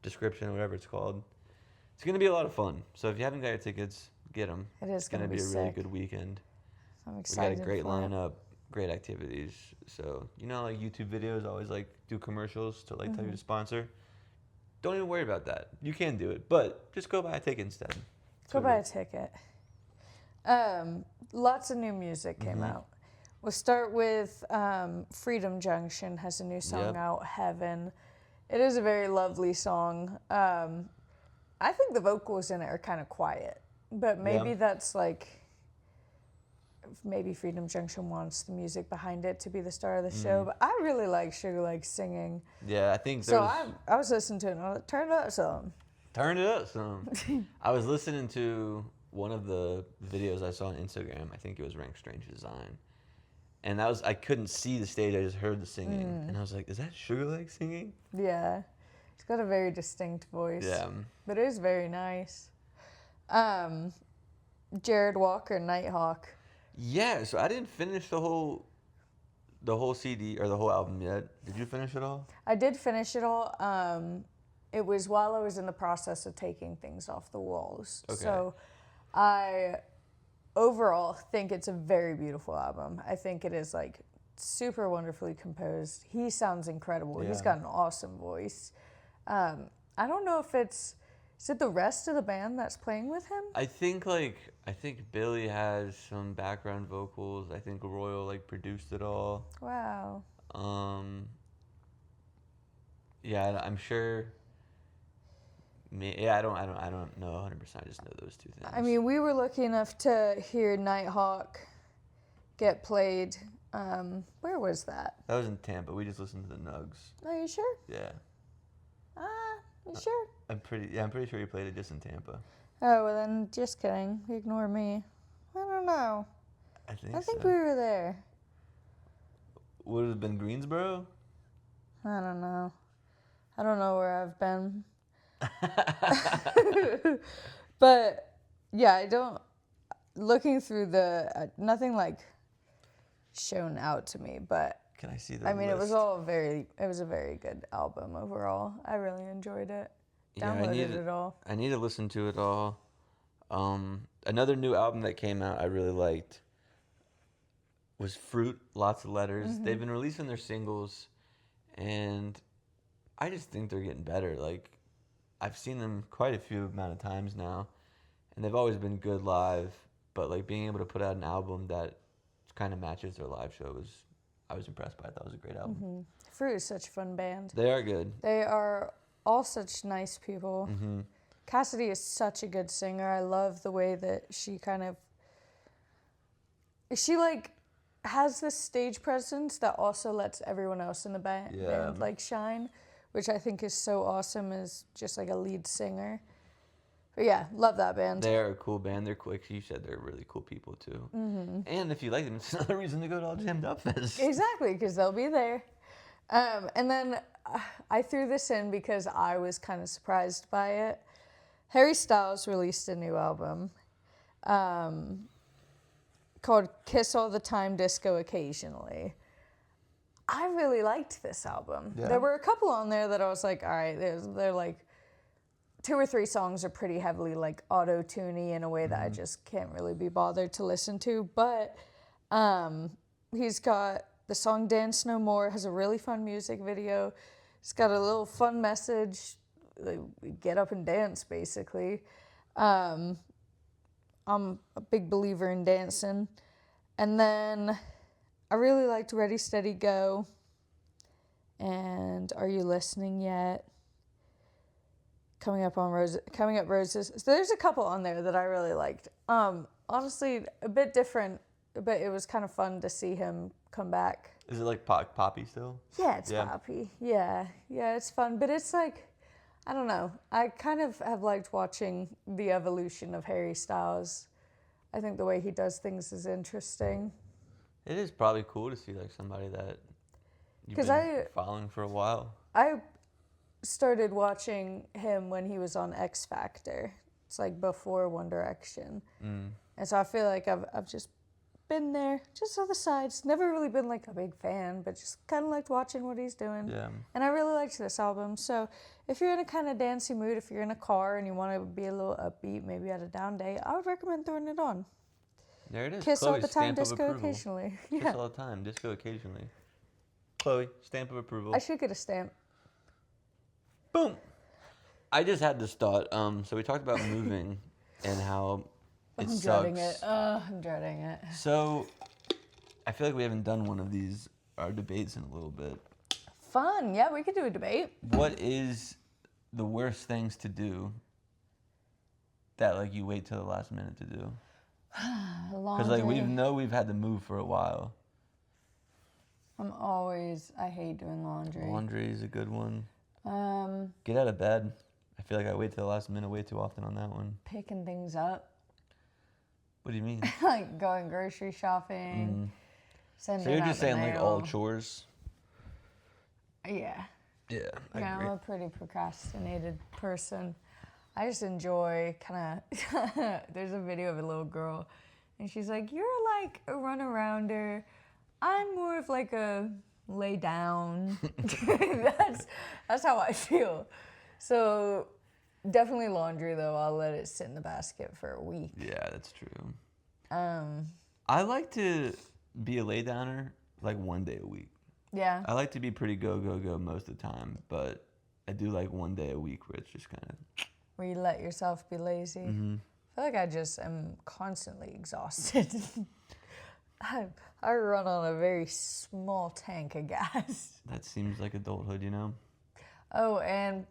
A: description, whatever it's called. It's going to be a lot of fun. So if you haven't got your tickets, get them.
B: It's
A: going to be a really good weekend.
B: I'm excited.
A: We got a great lineup, great activities. So, you know, like YouTube videos always like do commercials to like tell you to sponsor. Don't even worry about that. You can do it, but just go buy a ticket instead.
B: Go buy a ticket. Lots of new music came out. We'll start with Freedom Junction has a new song out, Heaven. It is a very lovely song. I think the vocals in it are kind of quiet, but maybe that's like maybe Freedom Junction wants the music behind it to be the star of the show, but I really like Sugar Legs singing.
A: Yeah, I think
B: So
A: there's...
B: I was listening to it and I was like, turn it up some.
A: Turn it up some. I was listening to one of the videos I saw on Instagram. I think it was RankStrangeDesign. And that was, I couldn't see the stage, I just heard the singing. And I was like, is that Sugar Leg singing?
B: Yeah. He's got a very distinct voice.
A: Yeah.
B: But it is very nice. Jared Walker, Nighthawk.
A: Yeah, so I didn't finish the whole CD or the whole album yet. Did you finish it all?
B: I did finish it all. It was while I was in the process of taking things off the walls.
A: Okay.
B: So I overall think it's a very beautiful album. I think it is like super wonderfully composed. He sounds incredible.
A: Yeah.
B: He's got an awesome voice. I don't know if is it the rest of the band that's playing with him?
A: I think Billy has some background vocals. I think Royal like produced it all.
B: Wow.
A: Yeah, I'm sure. Yeah, I don't know 100%. I just know those two things.
B: I mean, we were lucky enough to hear Nighthawk get played. Where was that?
A: that was in Tampa. We just listened to the Nugs.
B: Are you sure?
A: Yeah,
B: You sure?
A: I'm pretty sure he played it just in Tampa.
B: Oh, well then, just kidding. Ignore me. I don't know.
A: I think.
B: I think
A: so.
B: we were there.
A: Would it have been Greensboro?
B: I don't know. I don't know where I've been. But yeah, I don't. Looking through nothing like shown out to me, but
A: Can I see the
B: I mean,
A: list?
B: it was a very good album overall. I really enjoyed it.
A: Yeah,
B: Downloaded it all.
A: I need to listen to it all. Another new album that came out I really liked was Fruit, Lots of Letters.
B: Mm-hmm.
A: They've been releasing their singles, and I just think they're getting better. Like, I've seen them quite a few amount of times now, and they've always been good live, but like being able to put out an album that kind of matches their live show I was impressed by it. That was a great album.
B: Mm-hmm. Fruit is such a fun band.
A: They are good.
B: They are all such nice people.
A: Mm-hmm.
B: Cassidy is such a good singer. I love the way that she like has this stage presence that also lets everyone else in the band like shine, which I think is so awesome as just like a lead singer. But yeah, love that band.
A: They're a cool band. They're quick. You said they're really cool people too. Mm-hmm. And if you like them, it's another reason to go to All Jammed Up Fest.
B: Exactly, because they'll be there. And then I threw this in because I was kind of surprised by it. Harry Styles released a new album called Kiss All the Time, Disco Occasionally. I really liked this album.
A: Yeah.
B: There were a couple on there that I was like, all right, they're like 2 or 3 songs are pretty heavily like auto-tuney in a way that I just can't really be bothered to listen to. But he's got the song Dance No More, has a really fun music video. It's got a little fun message. Like, get up and dance, basically. I'm a big believer in dancing. And then I really liked Ready, Steady, Go. And Are You Listening Yet? Coming Up Roses. So there's a couple on there that I really liked. Honestly, a bit different, but it was kind of fun to see him come back.
A: Is it like poppy still?
B: Yeah, it's poppy. Yeah, it's fun, but it's like, I don't know. I kind of have liked watching the evolution of Harry Styles. I think the way he does things is interesting.
A: It is probably cool to see like somebody that you've
B: 'Cause
A: been following for a while.
B: I started watching him when he was on X Factor. It's like before One Direction. And so I feel like I've just been there, just on the sides. Never really been like a big fan, but just kind of liked watching what he's doing.
A: Yeah.
B: And I really liked this album. So if you're in a kind of dancey mood, if you're in a car and you want to be a little upbeat, maybe at a down day, I would recommend throwing it on.
A: There it is.
B: Kiss all
A: Chloe's
B: the time,
A: stamp of
B: disco
A: approval.
B: occasionally.
A: Kiss
B: Yeah,
A: all the time, disco occasionally. Chloe, stamp of approval.
B: I should get a stamp.
A: Boom. I just had this thought. So we talked about moving and how it
B: I'm
A: sucks.
B: dreading it. I'm dreading it.
A: So I feel like we haven't done one of these our debates in a little bit.
B: Fun. Yeah, we could do a debate.
A: What is the worst things to do that like you wait till the last minute to do? Because like we've had to move for a while.
B: I hate doing laundry.
A: Laundry is a good one. Get out of bed. I feel like I wait till the last minute way too often on that one.
B: Picking things up.
A: What do you mean?
B: Like going grocery shopping. Sending
A: So you're
B: out
A: just
B: the
A: saying like all
B: mail.
A: chores?
B: Yeah.
A: Yeah, I
B: Yeah,
A: agree.
B: I'm a pretty procrastinated person. I just enjoy kind of. There's a video of a little girl, and she's like, "You're like a run-arounder. I'm more of like a lay down." that's how I feel. So definitely laundry though. I'll let it sit in the basket for a week.
A: Yeah, that's true. I like to be a lay downer like one day a week.
B: Yeah.
A: I like to be pretty go most of the time, but I do like one day a week where it's just kind of.
B: Where you let yourself be lazy. I feel like I just am constantly exhausted. I run on a very small tank of gas.
A: That seems like adulthood, you know?
B: Oh, and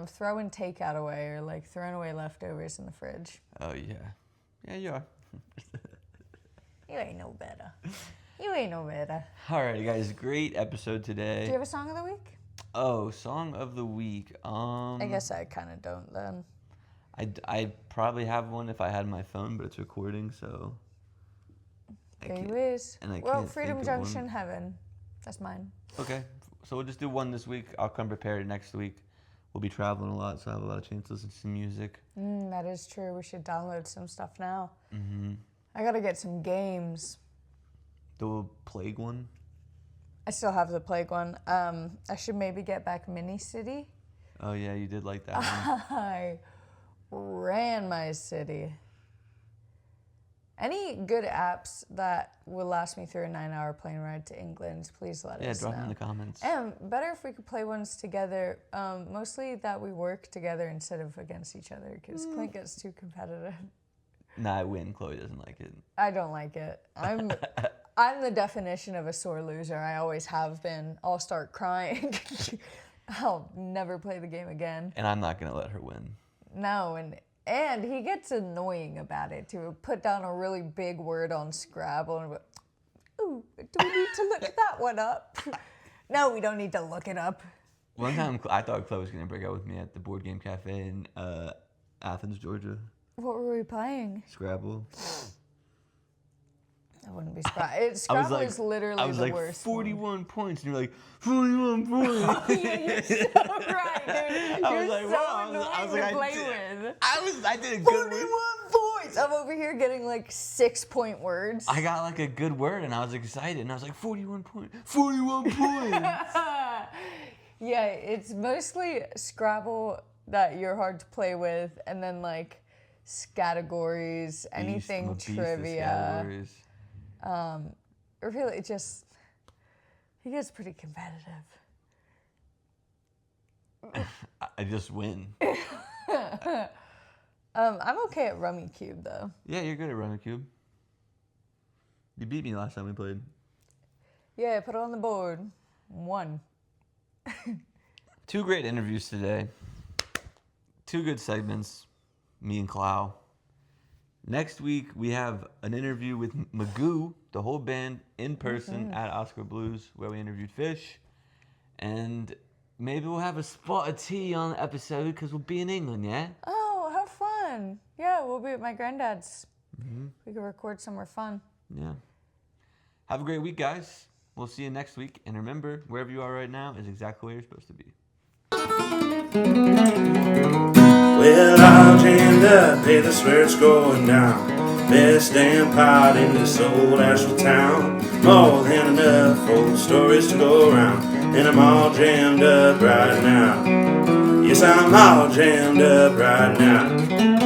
B: throwing takeout away or like throwing away leftovers in the fridge.
A: Oh, yeah. Yeah, you are.
B: You ain't no better. You ain't no better.
A: Alrighty, guys. Great episode today.
B: Do you have a song of the week?
A: Oh, song of the week.
B: I guess I kind of don't then.
A: I probably have one if I had my phone, but it's recording, so.
B: There you is.
A: and I
B: Well,
A: can't
B: Freedom
A: think of one.
B: Junction Heaven. That's mine.
A: Okay, so we'll just do one this week. I'll come prepared next week. We'll be traveling a lot, so I have a lot of chance to listen to some music.
B: That is true. We should download some stuff now. I gotta get some games.
A: The Plague one.
B: I still have the Plague one. I should maybe get back Mini City.
A: Oh yeah, you did like that one.
B: I ran my city. Any good apps that will last me through a 9-hour plane ride to England, please let
A: Yeah,
B: us
A: drop
B: know.
A: them in the comments.
B: And better if we could play ones together. Mostly that we work together instead of against each other, because Clint gets too competitive.
A: Nah, I win. Chloe doesn't like it.
B: I don't like it. I'm the definition of a sore loser. I always have been. I'll start crying. I'll never play the game again.
A: And I'm not gonna let her win.
B: No, and he gets annoying about it too. Put down a really big word on Scrabble and ooh, do we need to look that one up? No, we don't need to look it up.
A: One time, I thought Chloe was gonna break up with me at the board game cafe in Athens, Georgia.
B: What were we playing?
A: Scrabble.
B: I wouldn't be surprised. Scrabble is literally
A: I was
B: the
A: like,
B: worst.
A: 41 points, and you're like, 41 points.
B: Yeah, you're so right, dude.
A: I
B: You're
A: was like,
B: so
A: wow.
B: annoying
A: I was
B: to
A: like,
B: play with.
A: I did a good
B: 41
A: word.
B: points! I'm over here getting like 6-point words.
A: I got like a good word, and I was excited, and I was like, 41 points. 41 points.
B: Yeah, it's mostly Scrabble that you're hard to play with, and then like categories, anything trivia. Really, it just he gets pretty competitive.
A: I just win.
B: I'm okay at Rummy Cube though.
A: Yeah, you're good at Rummy Cube. You beat me last time we played.
B: Yeah, put it on the board. 1.
A: 2 great interviews today. 2 good segments, me and Clow. Next week, we have an interview with Magoo, the whole band, in person at Oscar Blues, where we interviewed Fish. And maybe we'll have a spot of tea on the episode, because we'll be in England, yeah?
B: Oh, how fun. Yeah, we'll be at my granddad's. We can record somewhere fun.
A: Yeah. Have a great week, guys. We'll see you next week. And remember, wherever you are right now is exactly where you're supposed to be.
C: Well, all jammed up, hey, that's where it's going down. Best damn pot in this old Asheville town. More than enough old stories to go around. And I'm all jammed up right now. Yes, I'm all jammed up right now.